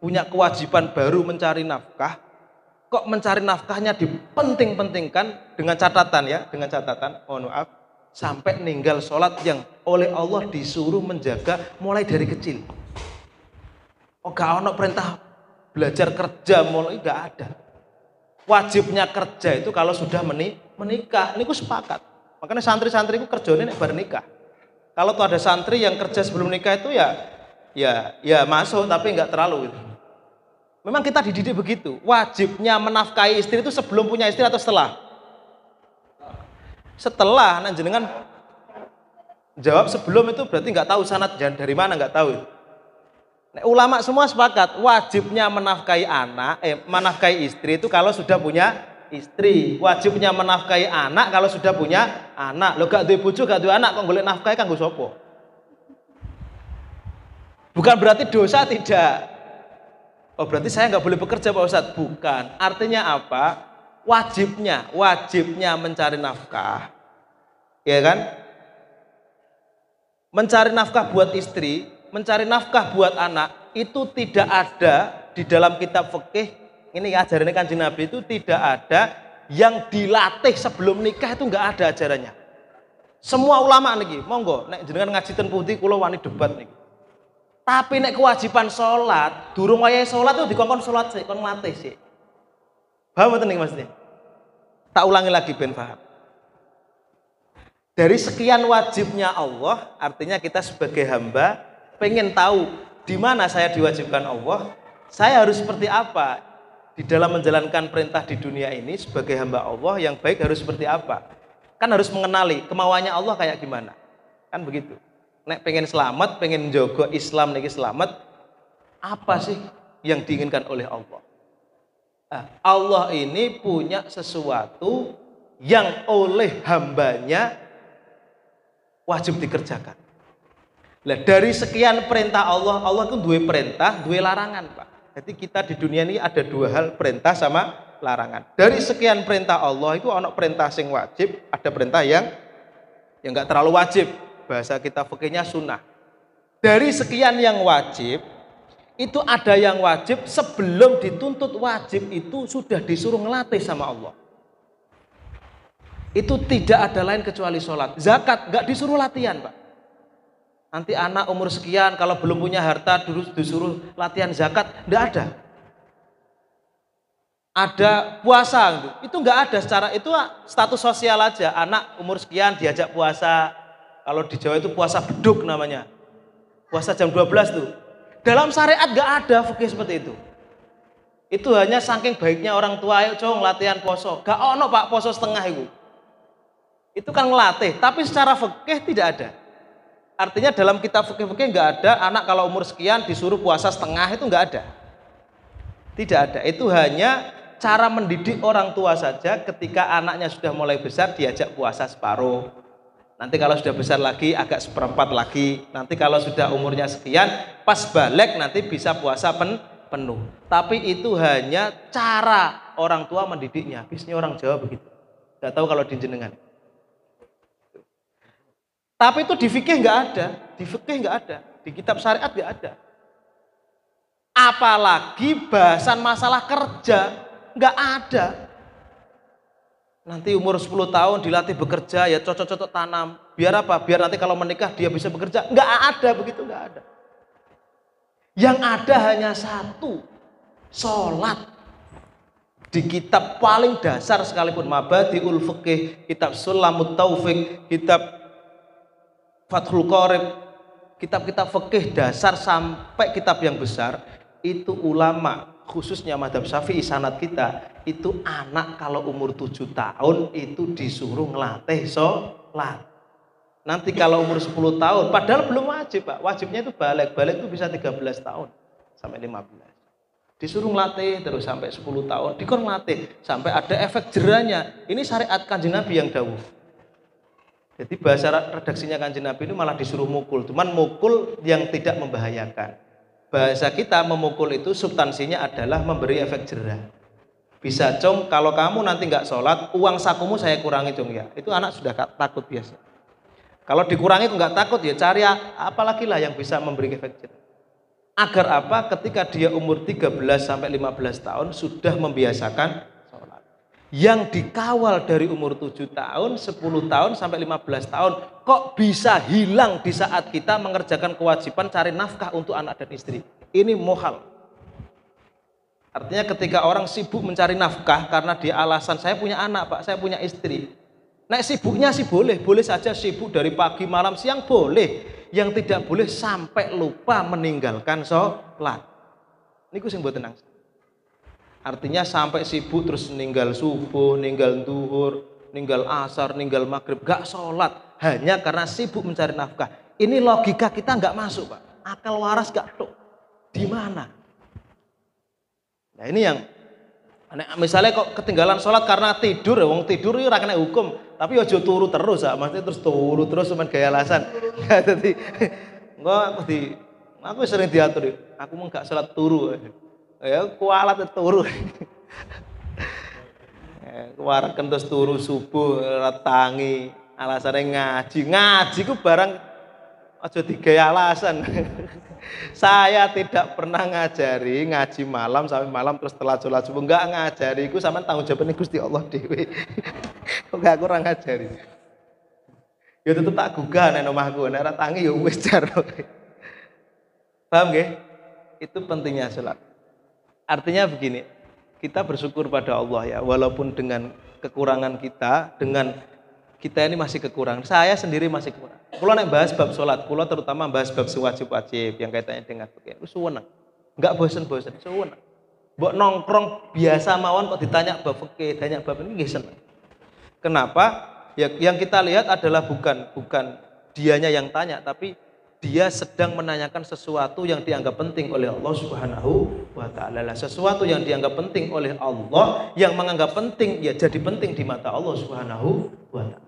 punya kewajiban baru mencari nafkah, kok mencari nafkahnya dipenting-pentingkan dengan catatan ya, dengan catatan, mohon maaf, sampai ninggal sholat yang oleh Allah disuruh menjaga mulai dari kecil. Oh gak ono perintah belajar kerja mulai, gak ada. Wajibnya kerja itu kalau sudah menikah. Ini ku sepakat. Makanya santri-santri ku kerjanya nek bar nikah. Kalau tuh ada santri yang kerja sebelum nikah itu ya masuk, tapi nggak terlalu gitu. Memang kita dididik begitu. Wajibnya menafkahi istri itu sebelum punya istri atau setelah? Setelah. Nah jenengan jawab sebelum itu berarti nggak tahu sanad dari mana, nggak tahu. Nah, ulama semua sepakat wajibnya menafkahi menafkahi istri itu kalau sudah punya istri. Wajibnya menafkahi anak kalau sudah punya anak. Lo gak duwe bojo, gak duwe anak, kok golek nafkahi kanggo sapa? Bukan berarti dosa, tidak. Oh berarti saya nggak boleh bekerja Pak Ustadz? Bukan. Artinya apa? Wajibnya mencari nafkah, ya kan? Mencari nafkah buat istri, mencari nafkah buat anak, itu tidak ada di dalam kitab fikih. Ini ajarannya Kanjeng Nabi itu tidak ada yang dilatih sebelum nikah, itu nggak ada ajarannya. Semua ulama niki, monggo nek jenengan ngaji ten pundi kula wani debat niki. Tapi nek kewajiban sholat, durung wayahe sholat itu dikongkon sholat sih, kon nglatih sih. Paham mboten niki maksudnya? Tak ulangi lagi ben paham. Dari sekian wajibnya Allah, artinya kita sebagai hamba pengen tahu di mana saya diwajibkan Allah, saya harus seperti apa di dalam menjalankan perintah di dunia ini sebagai hamba Allah yang baik, harus seperti apa? Kan harus mengenali kemauannya Allah kayak gimana. Kan begitu. Nek pengen selamat, pengen jogo Islam niki selamat, apa sih yang diinginkan oleh Allah? Nah, Allah ini punya sesuatu yang oleh hambanya wajib dikerjakan. Nah, dari sekian perintah Allah, Allah itu dua perintah, dua larangan, Pak. Jadi kita di dunia ini ada dua hal, perintah sama larangan. Dari sekian perintah Allah itu ada perintah yang wajib, ada perintah yang enggak terlalu wajib. Bahasa kita fikihnya sunnah. Dari sekian yang wajib, itu ada yang wajib sebelum dituntut wajib itu sudah disuruh ngelatih sama Allah. Itu tidak ada lain kecuali sholat. Zakat nggak disuruh latihan, Pak. Nanti anak umur sekian kalau belum punya harta disuruh latihan zakat, nggak ada. Ada puasa, itu nggak ada, secara itu status sosial aja. Anak umur sekian diajak puasa. Kalau di Jawa itu puasa beduk namanya. Puasa jam 12 tuh. Dalam syariat nggak ada fikih seperti itu. Itu hanya saking baiknya orang tua, ayo cong latihan poso. Gak ono Pak poso setengah itu. Itu kan ngelatih, tapi secara fikih tidak ada. Artinya dalam kitab fikih-fikih nggak ada anak kalau umur sekian disuruh puasa setengah, itu nggak ada. Tidak ada. Itu hanya cara mendidik orang tua saja. Ketika anaknya sudah mulai besar diajak puasa separuh. Nanti kalau sudah besar lagi agak seperempat lagi. Nanti kalau sudah umurnya sekian pas balik nanti bisa puasa penuh. Tapi itu hanya cara orang tua mendidiknya. Biasanya orang Jawa begitu. Nggak tahu kalau di jenengan. Tapi itu di fikih nggak ada, di fikih nggak ada, di kitab syariat nggak ada. Apalagi bahasan masalah kerja nggak ada. Nanti umur 10 tahun dilatih bekerja, ya cocok-cocok tanam. Biar apa? Biar nanti kalau menikah dia bisa bekerja. Nggak ada begitu, nggak ada. Yang ada hanya satu, sholat. Di kitab paling dasar sekalipun, Mabadiul Fiqih, kitab Sulamut Taufik, kitab Fathul Qorib, kitab-kitab fikih dasar sampai kitab yang besar, itu ulama khususnya mazhab Syafi'i sanad kita, itu anak kalau umur 7 tahun itu disuruh ngelatih sholat. Nanti kalau umur 10 tahun, padahal belum wajib Pak, wajibnya itu balik itu bisa 13 tahun sampai 15. Disuruh ngelatih terus sampai 10 tahun, dikon ngelatih sampai ada efek jerahnya. Ini syariat Kanjeng Nabi yang dawuh. Jadi bahasa redaksinya Kanjeng Nabi ini malah disuruh mukul, cuman mukul yang tidak membahayakan. Bahasa kita memukul itu substansinya adalah memberi efek jerah. Bisa, Cung, kalau kamu nanti nggak sholat, uang sakumu saya kurangi, Cung, ya. Itu anak sudah takut biasa. Kalau dikurangi nggak takut, ya cari apalagi lah yang bisa memberi efek jerah. Agar apa? Ketika dia umur 13 sampai 15 tahun sudah membiasakan sholat. Yang dikawal dari umur 7 tahun, 10 tahun sampai 15 tahun kok bisa hilang di saat kita mengerjakan kewajiban cari nafkah untuk anak dan istri. Ini mohal. Artinya ketika orang sibuk mencari nafkah karena dia alasan saya punya anak, Pak, saya punya istri. Nah, sibuknya sih boleh saja sibuk dari pagi malam siang boleh. Yang tidak boleh sampai lupa meninggalkan sholat. Ini sing mboten tenang. Artinya sampai sibuk terus ninggal subuh, ninggal duhur, ninggal asar, ninggal maghrib, gak sholat hanya karena sibuk mencari nafkah. Ini logika kita nggak masuk, Pak. Akal waras gak tuh. Di mana? Nah, ini yang misalnya kok ketinggalan sholat karena tidur, ya wong tidur itu ora kena hukum, tapi ojo turu terus, maksudnya terus turu terus cuma gaya alasan. Jadi aku sering diatur, aku mau gak sholat turu, ya kualat turu. Kuaraken terus turu subuh tangi, alasannya ngaji ku barang ojo digaya alasan. Saya tidak pernah ngajari ngaji malam sampai malam terus telat sholat subuh, enggak ngajari, iku sampean tanggung jawabane Gusti Allah dhewe. Kok gak kurang ngajari. Ya tetep tak gugah nek omahku, nek ora tangi ya wis jar. Paham nggih? Itu pentingnya sholat. Artinya begini, kita bersyukur pada Allah ya, walaupun dengan kekurangan kita, dengan kita ini masih kekurangan. Saya sendiri masih kurang. Kalau nek bahas bab sholat, kalau terutama bahas bab wajib-wajib yang kaitannya dengan fikih, itu suweneng. Enggak bosen-bosen, suweneng. Mbok nongkrong biasa mawon kok ditanya bab fikih, tanya bab ini nggih seneng. Kenapa? Ya, yang kita lihat adalah bukan dianya yang tanya, tapi dia sedang menanyakan sesuatu yang dianggap penting oleh Allah Subhanahu wa taala. Sesuatu yang dianggap penting oleh Allah, yang menganggap penting ya jadi penting di mata Allah Subhanahu wa taala.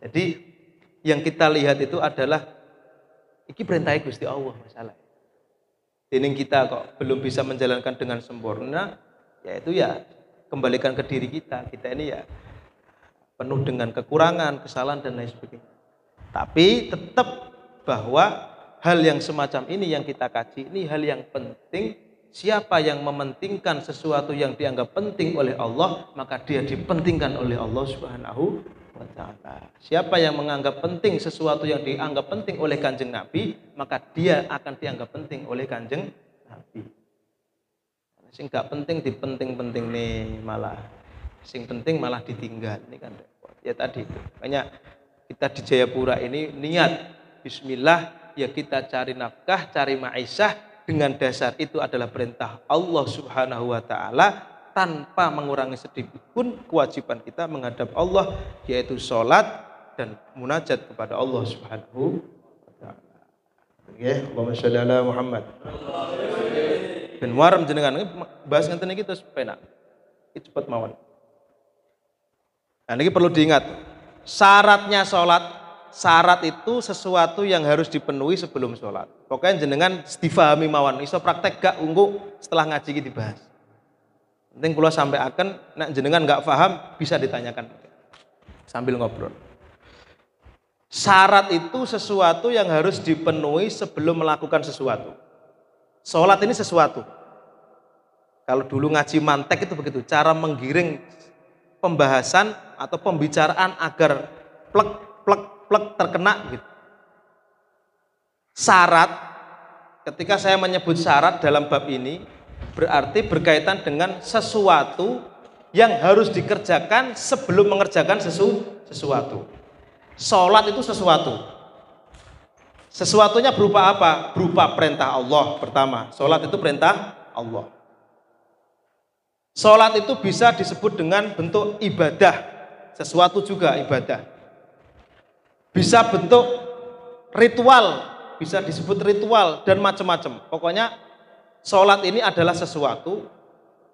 Jadi yang kita lihat itu adalah iki perintah Gusti Allah masalah. Ini kita kok belum bisa menjalankan dengan sempurna, yaitu ya kembalikan ke diri kita. Kita ini ya penuh dengan kekurangan, kesalahan dan lain sebagainya. Tapi tetap bahwa hal yang semacam ini yang kita kaji ini hal yang penting. Siapa yang mementingkan sesuatu yang dianggap penting oleh Allah, maka dia dipentingkan oleh Allah Subhanahu wa ta'ala. Siapa yang menganggap penting sesuatu yang dianggap penting oleh Kanjeng Nabi, maka dia akan dianggap penting oleh Kanjeng Nabi. Sing gak penting dipenting-penting nih malah. Sing penting malah ditinggal. Ini kan repot. Ya tadi itu. Makanya kita di Jayapura ini niat bismillah ya kita cari nafkah, cari ma'isyah dengan dasar itu adalah perintah Allah Subhanahu wa taala. Tanpa mengurangi sedikit pun kewajiban kita menghadap Allah, yaitu sholat dan munajat kepada Allah Subhanahu wa ta'ala. Ya, Allahumma sholli ala Muhammad. Ben warem jenengan bahas ngenten iki terus penak. Iki cepet mawon. Nah, ini perlu diingat. Syaratnya sholat, syarat itu sesuatu yang harus dipenuhi sebelum sholat. Pokoknya jenengan difahami mawon, iso praktek gak unggu setelah ngaji iki dibahas. Penting kula sampai akan nek jenengan nggak paham bisa ditanyakan sambil ngobrol. Syarat itu sesuatu yang harus dipenuhi sebelum melakukan sesuatu. Sholat ini sesuatu. Kalau dulu ngaji mantek itu begitu, cara menggiring pembahasan atau pembicaraan agar plek terkena gitu. Syarat, ketika saya menyebut syarat dalam bab ini berarti berkaitan dengan sesuatu yang harus dikerjakan sebelum mengerjakan sesuatu. Sholat itu sesuatu. Sesuatunya berupa apa? Berupa perintah Allah pertama. Sholat itu perintah Allah. Sholat itu bisa disebut dengan bentuk ibadah. Sesuatu juga ibadah. Bisa bentuk ritual. Bisa disebut ritual dan macam-macam. Pokoknya sholat ini adalah sesuatu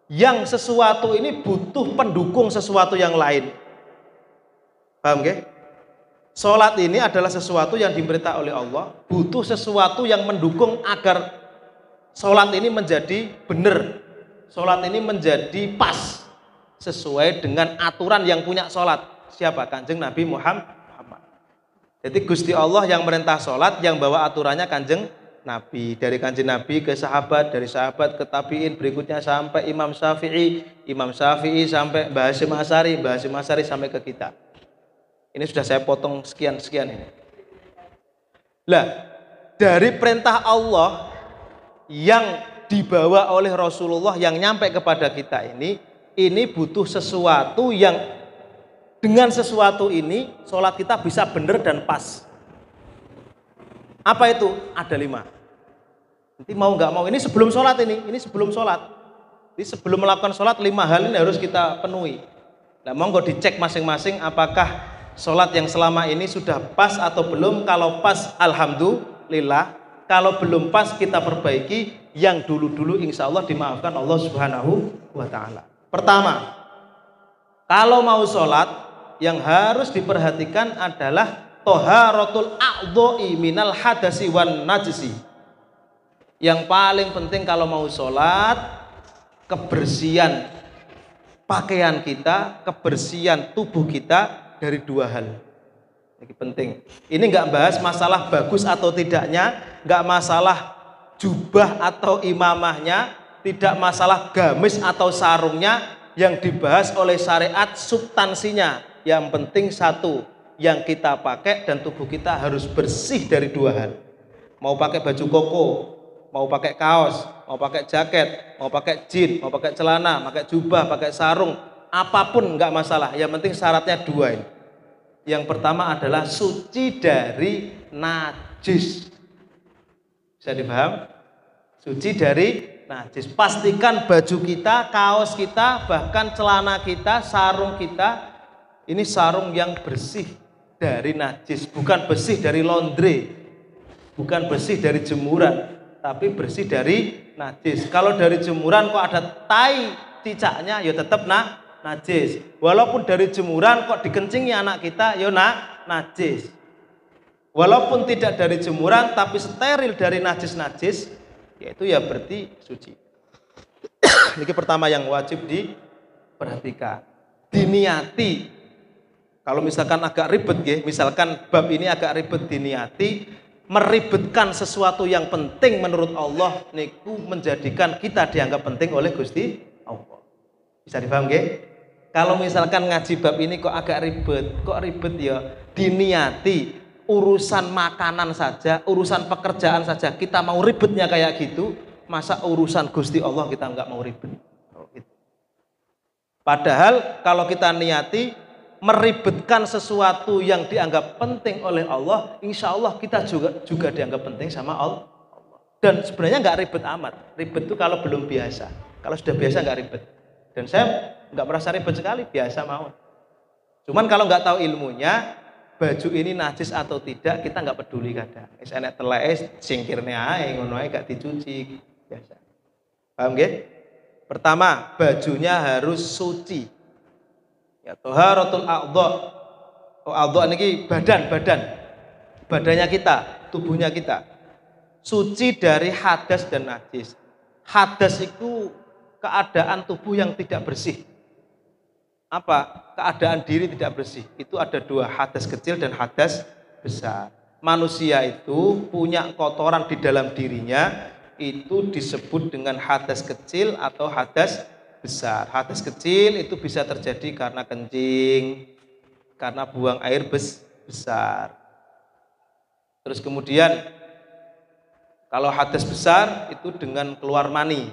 yang ini butuh pendukung sesuatu yang lain. Paham gak? Sholat ini adalah sesuatu yang diperintah oleh Allah, butuh sesuatu yang mendukung agar sholat ini menjadi benar, sholat ini menjadi pas, sesuai dengan aturan yang punya sholat. Siapa? Kanjeng Nabi Muhammad. Jadi Gusti Allah yang merintah sholat, yang bawa aturannya Kanjeng Nabi. Dari Kanjeng Nabi ke sahabat, dari sahabat ke tabiin, berikutnya sampai Imam Syafi'i sampai Mbah Hasyim Asy'ari sampai ke kita. Ini sudah saya potong sekian ini. Lah, dari perintah Allah yang dibawa oleh Rasulullah yang nyampe kepada kita ini butuh sesuatu yang dengan sesuatu ini sholat kita bisa benar dan pas. Apa itu? Ada 5. Nanti mau nggak mau ini sebelum sholat ini sebelum sholat. Jadi sebelum melakukan sholat 5 hal ini harus kita penuhi. Nah, mau nggak dicek masing-masing apakah sholat yang selama ini sudah pas atau belum. Kalau pas, alhamdulillah. Kalau belum pas, kita perbaiki. Yang dulu-dulu insya Allah dimaafkan Allah Subhanahu wa ta'ala. Pertama, kalau mau sholat, yang harus diperhatikan adalah toharatul a'dha'i minal hadasi wan najisi. Yang paling penting kalau mau sholat, kebersihan pakaian kita, kebersihan tubuh kita dari 2 hal. Ini penting. Ini nggak bahas masalah bagus atau tidaknya, nggak masalah jubah atau imamahnya, tidak masalah gamis atau sarungnya. Yang dibahas oleh syariat substansinya. Yang penting satu, yang kita pakai dan tubuh kita harus bersih dari 2 hal. Mau pakai baju koko, mau pakai kaos, mau pakai jaket, mau pakai jin, mau pakai celana, pakai jubah, pakai sarung, apapun nggak masalah. Yang penting syaratnya 2 ini. Yang pertama adalah suci dari najis. Bisa dipaham? Suci dari najis. Pastikan baju kita, kaos kita, bahkan celana kita, sarung kita, ini sarung yang bersih dari najis. Bukan bersih dari laundry, bukan bersih dari jemuran, tapi bersih dari najis. Kalau dari jemuran kok ada tai cicaknya, ya tetap najis. Walaupun dari jemuran kok dikencingi anak kita, ya najis. Walaupun tidak dari jemuran tapi steril dari najis-najis, yaitu ya berarti suci. Ini pertama yang wajib diperhatikan. Diniati. Kalau misalkan agak ribet ya, misalkan bab ini agak ribet, diniati, meribetkan sesuatu yang penting menurut Allah niku menjadikan kita dianggap penting oleh Gusti Allah. Bisa dipaham nggih? Kalau misalkan ngaji bab ini kok agak ribet ya, diniati urusan makanan saja, urusan pekerjaan saja kita mau ribetnya kayak gitu, masa urusan Gusti Allah kita nggak mau ribet? Padahal kalau kita niati meribetkan sesuatu yang dianggap penting oleh Allah, insya Allah kita juga dianggap penting sama Allah. Dan sebenarnya nggak ribet amat. Ribet itu kalau belum biasa. Kalau sudah biasa nggak ribet. Dan saya nggak merasa ribet sekali, biasa mau. Cuman kalau nggak tahu ilmunya, baju ini najis atau tidak kita nggak peduli kadang. Enak telek, singkirnya ae, ngono ae gak dicuci, biasa. Paham nggih? Pertama, bajunya harus suci. Ya, toharatul a'dha. A'dha niki badannya kita, tubuhnya kita. Suci dari hadas dan najis. Hadas itu keadaan tubuh yang tidak bersih. Apa? Keadaan diri tidak bersih. Itu ada 2, hadas kecil dan hadas besar. Manusia itu punya kotoran di dalam dirinya, itu disebut dengan hadas kecil atau hadas besar. Hadas kecil itu bisa terjadi karena kencing, karena buang air besar. Terus kemudian kalau hadas besar itu dengan keluar mani.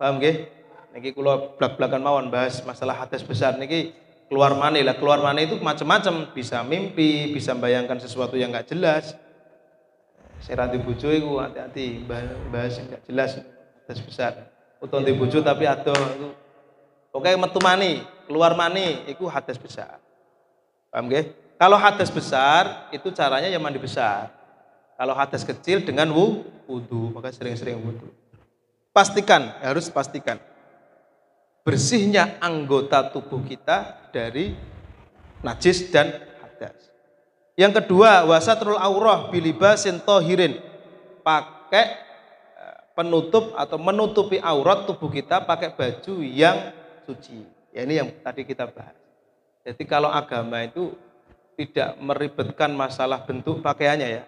Paham nggih? Niki kula blak-blakan mawon bahas masalah hadas besar niki keluar mani lah. Keluar mani itu macam-macam, bisa mimpi, bisa membayangkan sesuatu yang enggak jelas. Saya ranti bojo iku hati-hati bahas yang enggak jelas hadas besar. Utawa di bojo tapi adoh itu. Oke, metu mani, keluar mani itu hadas besar. Paham nggih? Kalau hadas besar itu caranya ya mandi besar. Kalau hadas kecil dengan wudu, maka sering-sering wudu. Pastikan, harus pastikan bersihnya anggota tubuh kita dari najis dan hadas. Yang kedua, wasatrul aurah bilibasin tohirin, pakai penutup atau menutupi aurat tubuh kita pakai baju yang suci. Ya, ini yang tadi kita bahas. Jadi kalau agama itu tidak meribetkan masalah bentuk pakaiannya ya.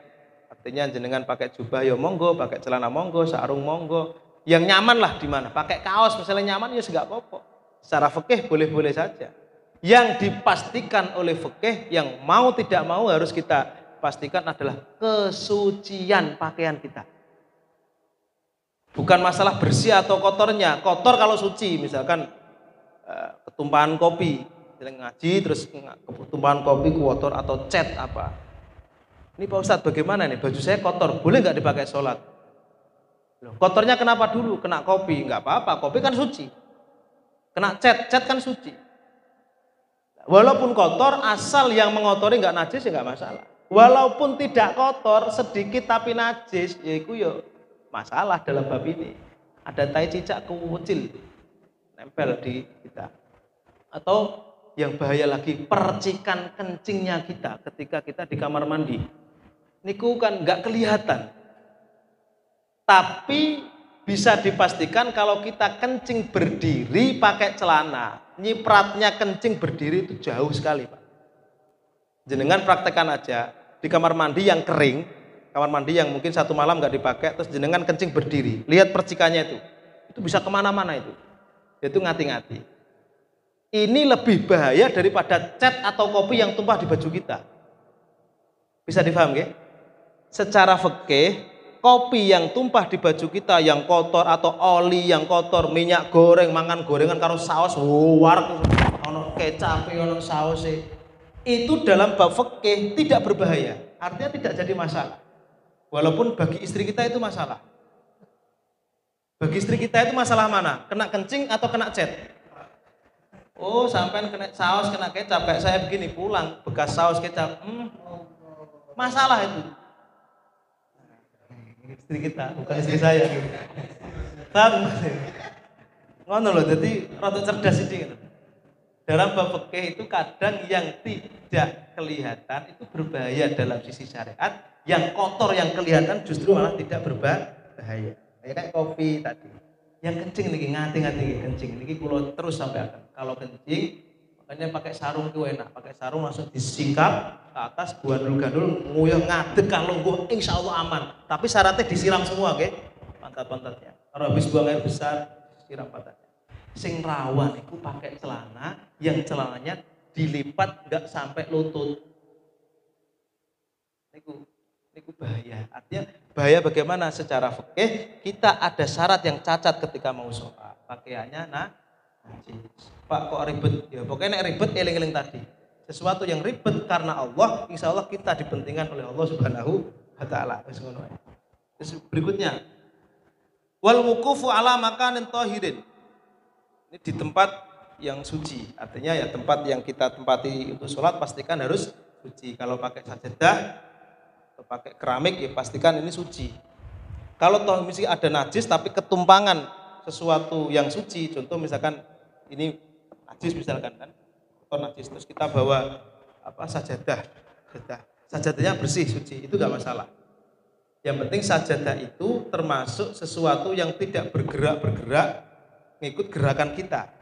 Artinya jenengan pakai jubah ya monggo, pakai celana monggo, sarung monggo. Yang nyaman lah di mana? Pakai kaos misalnya nyaman ya enggak apa-apa. Secara fikih boleh-boleh saja. Yang dipastikan oleh fikih, yang mau tidak mau harus kita pastikan adalah kesucian pakaian kita. Bukan masalah bersih atau kotornya. Kotor kalau suci, misalkan ketumpahan kopi, ngaji terus ketumpahan kopi kotor atau cat apa. Ini Pak Ustadz bagaimana nih? Baju saya kotor, boleh nggak dipakai sholat? Loh, kotornya kenapa dulu? Kena kopi, nggak apa-apa. Kopi kan suci. Kena cat, cat kan suci. Walaupun kotor, asal yang mengotori nggak najis ya nggak masalah. Walaupun tidak kotor, sedikit tapi najis, ya itu ya masalah dalam bab ini. Ada tai cicak kecil nempel di kita. Atau yang bahaya lagi, percikan kencingnya kita ketika kita di kamar mandi. Niku kan nggak kelihatan. Tapi bisa dipastikan kalau kita kencing berdiri pakai celana, nyipratnya kencing berdiri itu jauh sekali, Pak. Jenengan praktekkan aja di kamar mandi yang kering, kamar mandi yang mungkin satu malam nggak dipakai, terus jenengan kencing berdiri, lihat percikannya itu bisa kemana-mana itu ngati-ngati. Ini lebih bahaya daripada cat atau kopi yang tumpah di baju kita. Bisa difaham ya? Secara fikih, kopi yang tumpah di baju kita yang kotor atau oli yang kotor, minyak goreng, mangan gorengan karo saus, war, ono kecap, ono saus, itu dalam bab fikih tidak berbahaya. Artinya tidak jadi masalah. Walaupun bagi istri kita itu masalah. Bagi istri kita itu masalah mana? Kena kencing atau kena cat? Oh, sampai kena saus, kena kecap, kayak saya begini pulang bekas saus kecap, masalah itu. Istri kita, bukan istri saya. Tahu? Ngono loh, jadi rada cerdas ini. Dalam bab fikih itu kadang yang tidak kelihatan itu berbahaya dalam sisi syariat, yang kotor yang kelihatan justru malah tidak berbahaya. Kayak kopi tadi. Yang kencing niki ngati-ngati kencing niki kula terus sampai akan. Kalau kencing makanya pakai sarung itu enak, pakai sarung langsung disingkap ke atas buat gandul nguyuh ngadeg kalau gue insyaallah aman. Tapi syaratnya disiram semua ke pantat-pantatnya. Kalau habis buang air besar siram pantatnya. Sing rawan itu pakai celana yang celananya dilipat nggak sampai lutut. Niku bahaya. Artinya bahaya bagaimana? Secara fikih kita ada syarat yang cacat ketika mau sholat. Pakaiannya najis. Pak kok ribet? Ya pokoknya ribet eling-eling tadi. Sesuatu yang ribet karena Allah, insya Allah kita dipentingkan oleh Allah Subhanahu wa Ta'ala. Berikutnya, wal wuqufu ala makanin tahirin. Ini di tempat yang suci. Artinya ya tempat yang kita tempati untuk sholat pastikan harus suci. Kalau pakai sajadah atau pakai keramik ya pastikan ini suci. Kalau toh misalnya ada najis tapi ketumpangan sesuatu yang suci, contoh misalkan ini najis misalkan kan, atau najis terus kita bawa sajadahnya bersih suci itu nggak masalah. Yang penting sajadah itu termasuk sesuatu yang tidak bergerak ngikut gerakan kita.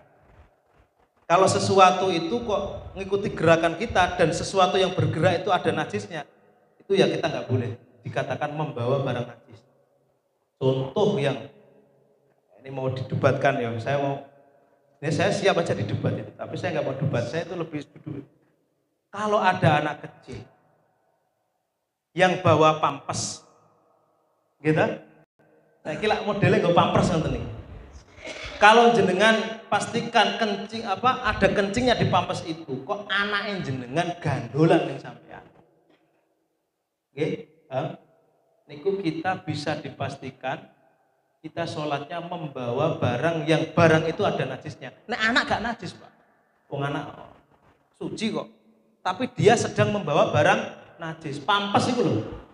Kalau sesuatu itu kok ngikuti gerakan kita dan sesuatu yang bergerak itu ada najisnya, itu ya kita nggak boleh dikatakan membawa barang najis. Contoh yang ini mau didebatkan ya, saya siap aja di debat itu, tapi saya nggak mau debat, saya itu lebih peduli. Kalau ada anak kecil yang bawa pampers, gitu, saya kira modelnya nggak pampers nanti nih. Kalau jenengan pastikan kencing ada kencingnya di pampers itu, kok anaknya jenengan gandolan yang sampean, niku kita bisa dipastikan. Kita sholatnya membawa barang yang barang itu ada najisnya. Nah anak gak najis Pak. Wong anak suci kok. Tapi dia sedang membawa barang najis. Pampers itu loh.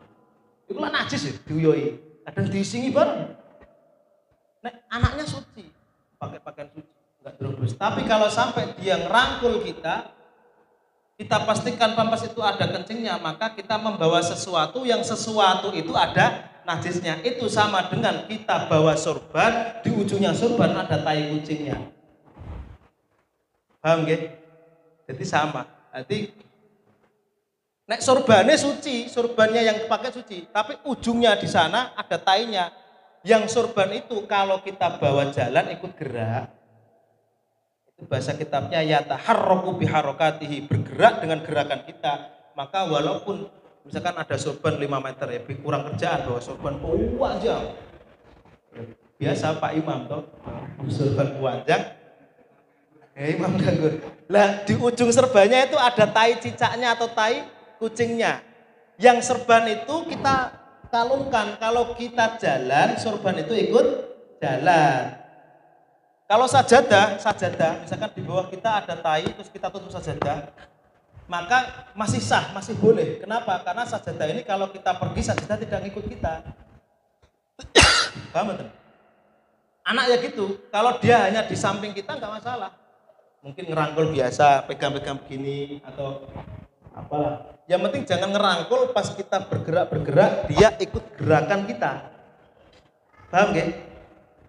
Itu lah najis ya, diuyoi. Kadang diisingi barang. Nah anaknya suci. Pakai pakaian suci. Enggak terus. Tapi kalau sampai dia ngerangkul kita kita pastikan pampas itu ada kencingnya, maka kita membawa sesuatu yang sesuatu itu ada najisnya. Itu sama dengan kita bawa sorban, di ujungnya sorban ada tai kucingnya. Paham nggih? Jadi sama. Jadi nek sorbannya suci, sorbannya yang dipakai suci, tapi ujungnya di sana ada tainya. Yang sorban itu kalau kita bawa jalan ikut gerak, bahasa kitabnya yataharraku biharokatihi, bergerak dengan gerakan kita. Maka walaupun misalkan ada sorban 5 meter ya, kurang kerjaan bawa sorban panjang. Biasa Pak Imam toh, sorban panjang. Imam nganggur. Lah di ujung serbannya itu ada tai cicaknya atau tai kucingnya. Yang serban itu kita kalungkan, kalau kita jalan sorban itu ikut jalan. Kalau sajadah, misalkan di bawah kita ada tai, terus kita tutup sajadah, maka masih sah, masih boleh. Kenapa? Karena sajadah ini kalau kita pergi, sajadah tidak ngikut kita. Paham betul? Anak ya gitu, kalau dia hanya di samping kita nggak masalah. Mungkin ngerangkul biasa, pegang-pegang begini, atau apalah. Yang penting jangan ngerangkul pas kita bergerak, dia ikut gerakan kita. Paham nggak?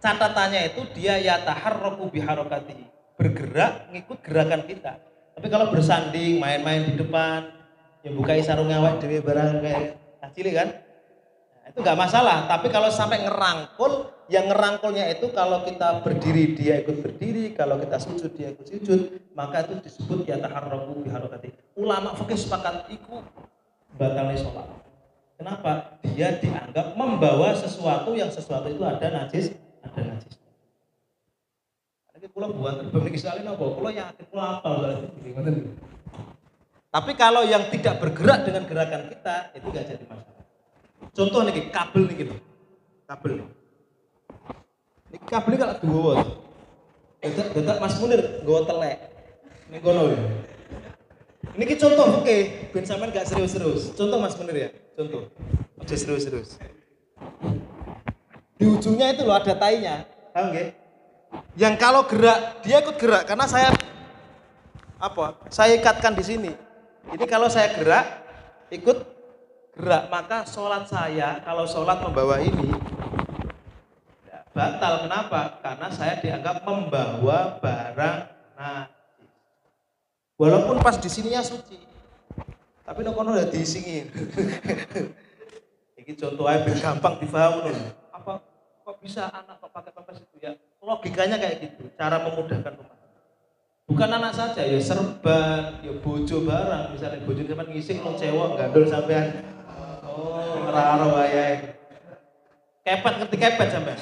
Catatannya itu dia yataharraku biharokatihi, bergerak ngikut gerakan kita. Tapi kalau bersanding, main-main di depan, yang bukai sarungnya awak dhewe barang kayak cilik kan, nah, itu nggak masalah. Tapi kalau sampai ngerangkul, yang ngerangkulnya itu kalau kita berdiri dia ikut berdiri, kalau kita sujud dia ikut sujud, maka itu disebut yataharraku biharokatihi. Ulama fikih sepakat itu batalnya sholat. Kenapa? Dia dianggap membawa sesuatu yang sesuatu itu ada najis. Ada najis. Ada kula buat terbang niki soalé napa? Kula yakin kula hafal soalé. Tapi kalau yang tidak bergerak dengan gerakan kita itu enggak jadi masalah. Contoh niki kabel niki lho. Kabel. Niki kabel kalau dawa. Dedak Mas Munir nggawa telek. Ning kono lho. Niki contoh oke, ben sampean enggak serius-serius. Contoh Mas Munir ya, contoh. Aja serius-serius. Di ujungnya itu loh ada tainya, paham nggih? Yang kalau gerak, dia ikut gerak karena saya ikatkan di sini. Ini kalau saya gerak, ikut gerak, maka sholat saya kalau sholat membawa ini ya, batal. Kenapa? Karena saya dianggap membawa barang najis. Walaupun pas di sininya suci, tapi nokono udah disingin. Ini contoh aja biar gampang difaham loh. Kok bisa anak kok pakai pempes itu ya? Logikanya kayak gitu, cara memudahkan rumah. Bukan anak saja, ya serban, ya bojo barang. Misalnya bojo sampean ngising nang cewek gandul sampean. Oh, ngeraro wayahe. Kepet ngerti kepet sampean.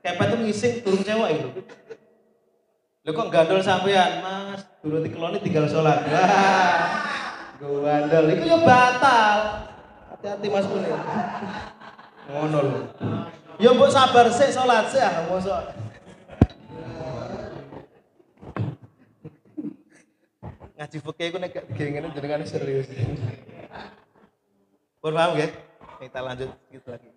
Kepet itu ngising turun cewek itu. Lho kok gandul sampean, Mas? Durung dikeloni tinggal sholat. Wah. Go gandul itu ya batal. Hati-hati Mas Munir. Ngono lho. Ya mbok sabar sik salat sik ah mosok. Ngaji fikih iku nek ngene jenengane serius. Pun paham nggih? Kita lanjut gitu lagi.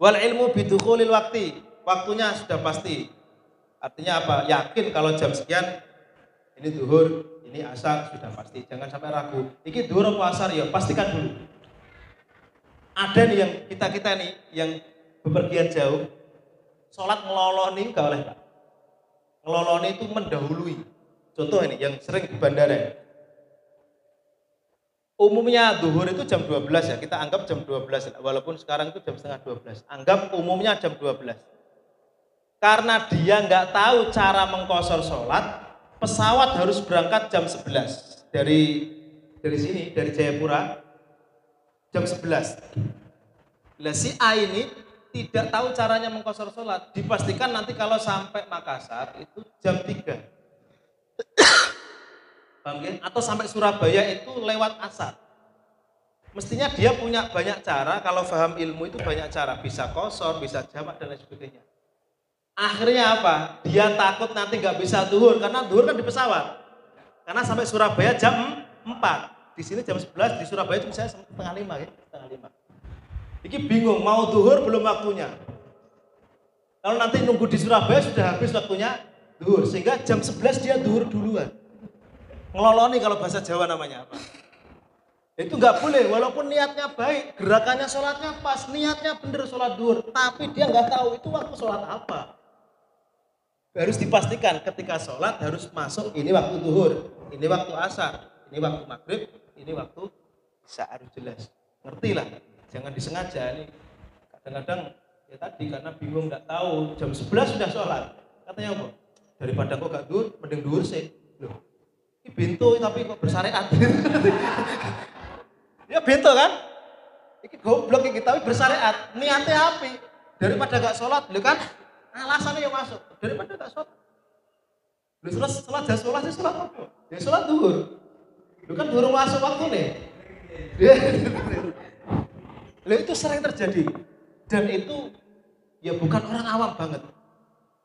Wal ilmu bidukhulil waqti. Waktunya sudah pasti. Artinya apa? Yakin kalau jam sekian ini zuhur, ini asar sudah pasti. Jangan sampai ragu. Iki zuhur apa asar ya pastikan dulu. Ada nih yang kita nih yang bepergian jauh, sholat ngeloloni gak oleh Pak. Ngeloloni itu mendahului. Contoh ini yang sering di bandara. Umumnya zuhur itu jam 12 ya, kita anggap jam 12. Walaupun sekarang itu jam setengah 12. Anggap umumnya jam 12. Karena dia nggak tahu cara mengqashar sholat, pesawat harus berangkat jam 11 dari sini, dari Jayapura jam 11. Lah si A ini tidak tahu caranya mengqashar sholat, dipastikan nanti kalau sampai Makassar itu jam 3. Paham ya? Atau sampai Surabaya itu lewat asar. Mestinya dia punya banyak cara, kalau paham ilmu itu banyak cara, bisa qashar, bisa jamak dan lain sebagainya. Akhirnya apa? Dia takut nanti nggak bisa zuhur, karena zuhur kan di pesawat. Karena sampai Surabaya jam 4. Di sini jam 11, di Surabaya itu misalnya setengah 5 ya, setengah 5. Iki bingung, mau zuhur belum waktunya. Kalau nanti nunggu di Surabaya sudah habis waktunya zuhur, sehingga jam 11 dia zuhur duluan. ngeloloni kalau bahasa Jawa namanya apa? Itu nggak boleh, walaupun niatnya baik, gerakannya sholatnya pas, niatnya bener sholat duhur, tapi dia nggak tahu itu waktu sholat apa. Harus dipastikan ketika sholat harus masuk ini waktu duhur, ini waktu asar, ini waktu maghrib, ini waktu isya, harus jelas. Ngerti lah, jangan disengaja nih. Kadang-kadang ya tadi karena bingung nggak tahu jam 11 sudah sholat, katanya apa? Daripada kok gak duhur, mending duhur sih. Loh, ini bento tapi kok bersyariat. Ya bento kan? Ini goblok ini tapi bersyariat. Niatnya api. Daripada gak sholat, lu kan? Alasannya yang masuk. Daripada gak sholat. Lu sholat jam 11 sholat apa? Ya sholat duhur. Lu kan duhur masuk waktu nih. Lu itu sering terjadi. Dan itu ya bukan orang awam banget.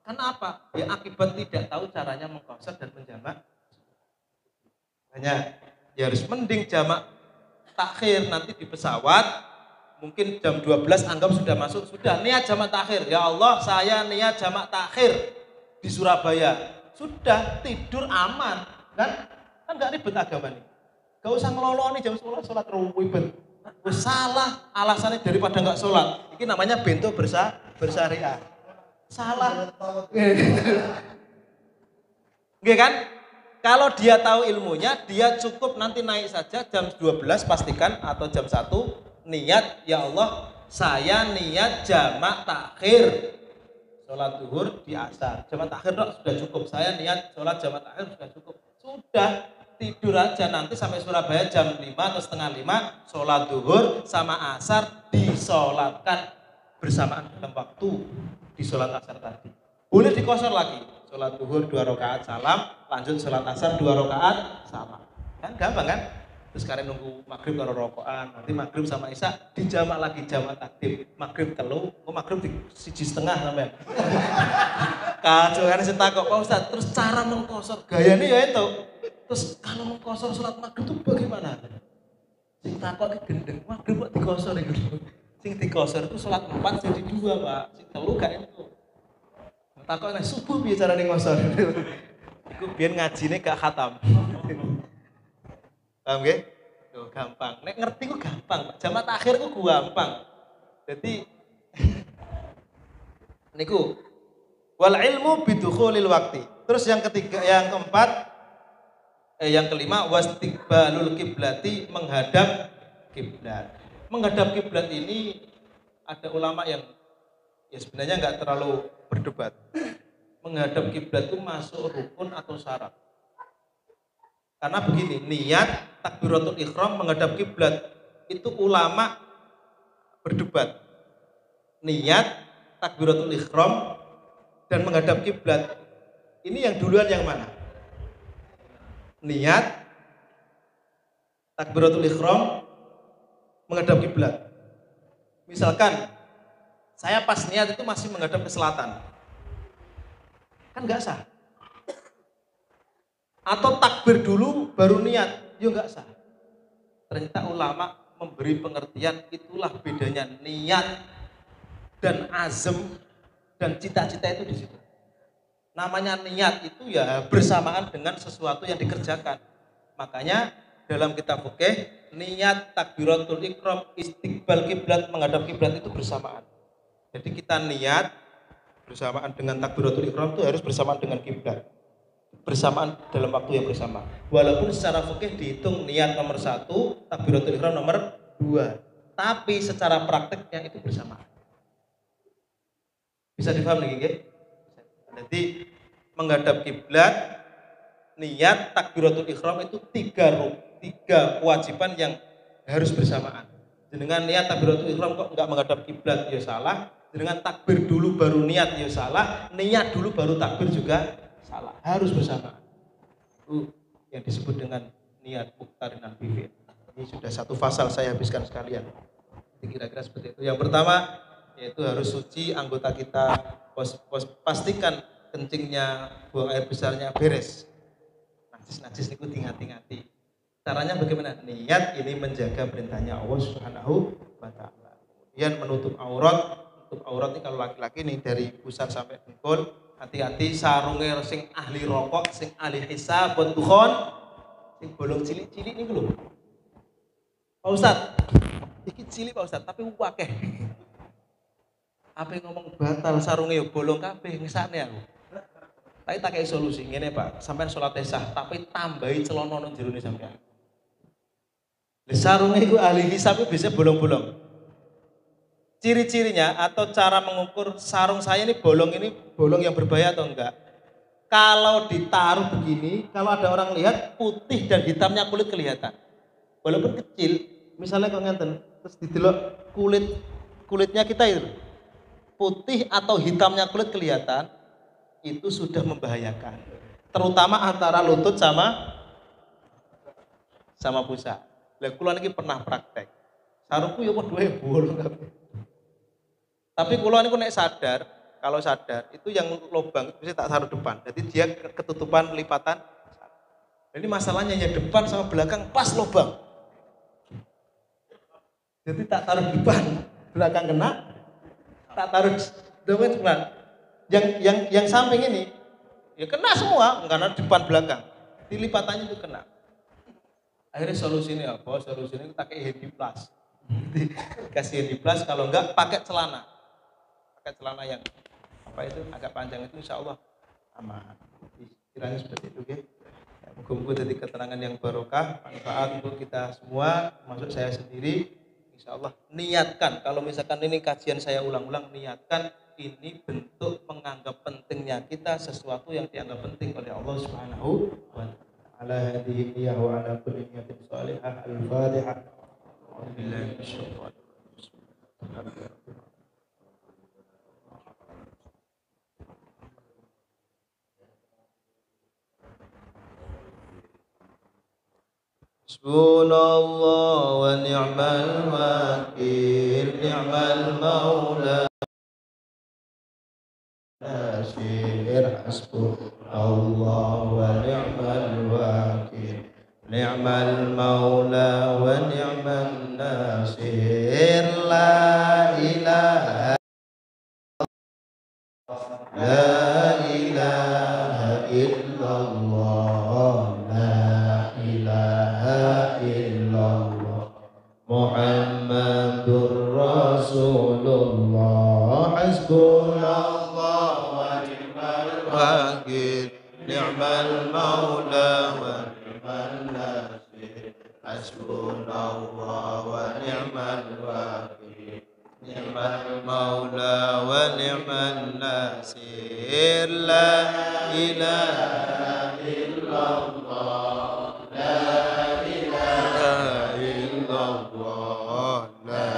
Karena apa? Ya akibat tidak tahu caranya mengqasar dan menjamak. Hanya ya harus mending jamak takhir nanti di pesawat mungkin jam 12 anggap sudah masuk, sudah niat jamak takhir. Ya Allah, saya niat jamak takhir di Surabaya. Sudah tidur aman, kan? Kan enggak ribet agama nih. Enggak usah ngeloloni jam 11 salat ribet. Salah alasannya daripada enggak sholat. Ini namanya bento bersyariah. Salah. Nggih kan? Kalau dia tahu ilmunya, dia cukup nanti naik saja jam 12 pastikan atau jam 1 niat, ya Allah, saya niat jamak takhir. Sholat duhur di asar. Jamak takhir dok, sudah cukup. Saya niat sholat jamak takhir sudah cukup. Sudah tidur aja nanti sampai Surabaya jam 5 atau setengah 5 sholat duhur sama asar disolatkan bersamaan dalam waktu di sholat asar tadi. Boleh dikosor lagi. Sholat duhur 2 rakaat salam, lanjut sholat asar 2 rakaat salam. Kan gampang kan? Terus kalian nunggu maghrib karo rokokan, nanti maghrib sama isya dijamak lagi jamak takdim. Maghrib telu, maghrib di 1,5 sampai. Kacau kan sing takok Pak Ustaz, terus cara mengkosor gayane ya itu. Terus kalau mengkosor sholat maghrib itu bagaimana? Sing takok ki gendeng, maghrib kok dikosor iku. Sing dikosor itu sholat 4 jadi 2, Pak. Sing telu gak itu. Takok nek subuh piye carane ngosor. Iku biyen ngajine gak khatam. Paham nggih? Tuh gampang. Nek ngerti ku gampang, Pak. Jamak takhir ku gampang. Jadi niku wal ilmu bidukhulil waqti. Terus yang ketiga, yang keempat yang kelima wastiqbalul kiblati, menghadap kiblat. Menghadap kiblat ini ada ulama yang ya sebenarnya nggak terlalu berdebat. Menghadap kiblat itu masuk rukun atau syarat. Karena begini, niat takbiratul ihram menghadap kiblat itu ulama berdebat. Niat takbiratul ihram dan menghadap kiblat ini yang duluan yang mana? Niat takbiratul ihram menghadap kiblat. Misalkan saya pas niat itu masih menghadap ke selatan, kan nggak sah. Atau takbir dulu baru niat, ya nggak sah. Ternyata ulama memberi pengertian itulah bedanya niat dan azam dan cita-cita itu di situ. Namanya niat itu ya bersamaan dengan sesuatu yang dikerjakan. Makanya dalam kitab fikih niat takbiratul ihram istiqbal kiblat menghadap kiblat itu bersamaan. Jadi kita niat bersamaan dengan takbiratul ihram itu harus bersamaan dengan kiblat. Bersamaan dalam waktu yang bersama. Walaupun secara fikih dihitung niat nomor 1, takbiratul ihram nomor 2. Tapi secara prakteknya itu bersamaan. Bisa difahami lagi nggih? Jadi menghadap kiblat, niat takbiratul ihram itu 3 kewajiban yang harus bersamaan. Dengan niat takbiratul ihram kok enggak menghadap kiblat ya salah. Dengan takbir dulu baru niat ya salah. Niat dulu baru takbir juga salah. Harus bersamaan. Itu yang disebut dengan niat muqtarinan bifi'il. Ini sudah satu pasal saya habiskan sekalian. Kira-kira seperti itu. Yang pertama yaitu harus suci anggota kita, pastikan kencingnya, buang air besarnya beres. Najis itu ngati-ngati. Caranya bagaimana? Niat ini menjaga perintahnya Allah Subhanahu wa taala. Kemudian menutup aurat. Menutup aurat ini kalau laki-laki nih dari pusar sampai dengkul. Hati-hati sarungnya sing ahli rokok, sing ahli hisab buat dukhon. Sing bolong cilik-cilik niku lho. Pak Ustad, iki cilik Pak Ustad, tapi akeh. Apa ngomong batal sarunge yo bolong kabeh ngesane aku. Tapi tak kayak solusi ngene Pak, sampean salat sah tapi tambahi celana nang jerone sampean. Lah sarunge iku ahli hisab itu bisa bolong-bolong. Ciri-cirinya atau cara mengukur sarung saya ini bolong yang berbahaya atau enggak. Kalau ditaruh begini, kalau ada orang lihat putih dan hitamnya kulit kelihatan. Walaupun kecil, misalnya kok ngenten, terus didelok kulitnya kita itu putih atau hitamnya kulit kelihatan, itu sudah membahayakan. Terutama antara lutut sama pusat. Lah kula niki pernah praktek. Sarungku ya padha bolong kabeh. Tapi kula niku nek sadar, kalau sadar itu yang lubang itu bisa tak taruh depan. Jadi dia ketutupan lipatan. Jadi masalahnya ya depan sama belakang pas lubang. Jadi tak taruh depan, belakang kena, tak taruh dompet sebelah. Yang samping ini ya kena semua karena depan belakang. Di lipatannya itu kena. Akhirnya solusinya apa? Solusinya kita pakai handy plus. Kasih handy plus, kalau enggak pakai celana. Pakai celana yang apa itu agak panjang itu insya Allah aman. Kiranya seperti itu ya. Moga-moga jadi keterangan yang barokah, manfaat untuk kita semua, termasuk saya sendiri. Insya Allah niatkan, kalau misalkan ini kajian saya ulang-ulang, niatkan ini bentuk menganggap pentingnya kita sesuatu yang dianggap penting oleh Allah Subhanahu wa ta'ala. Hadhihi niyyah wa ala kulli niyatin shalihah. Al-Fatihah. Billahi minasyaitonir rajim. Hasbunallah wa ni'mal wakil, ni'mal maula nasir. Hasbunallah wa ni'mal wakil, ni'mal maula wa ni'mal nasir. La ilaha illallah, la ilaha illallah, Muhammadur Rasulullah. Hasbunallah wa ni'mal wakil, ni'mal maula wa ni'mal nasir. Hasbunallah wa ni'mal wakil, ni'mal maula wa ni'mal nasir. La ilaha illallah, la ilaha illallah, la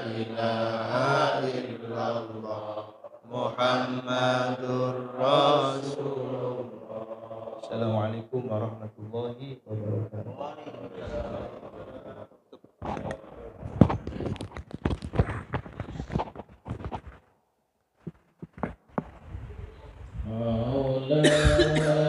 ilaha illallah, Muhammadur Rasulullah. Assalamualaikum warahmatullahi wabarakatuh. Maulana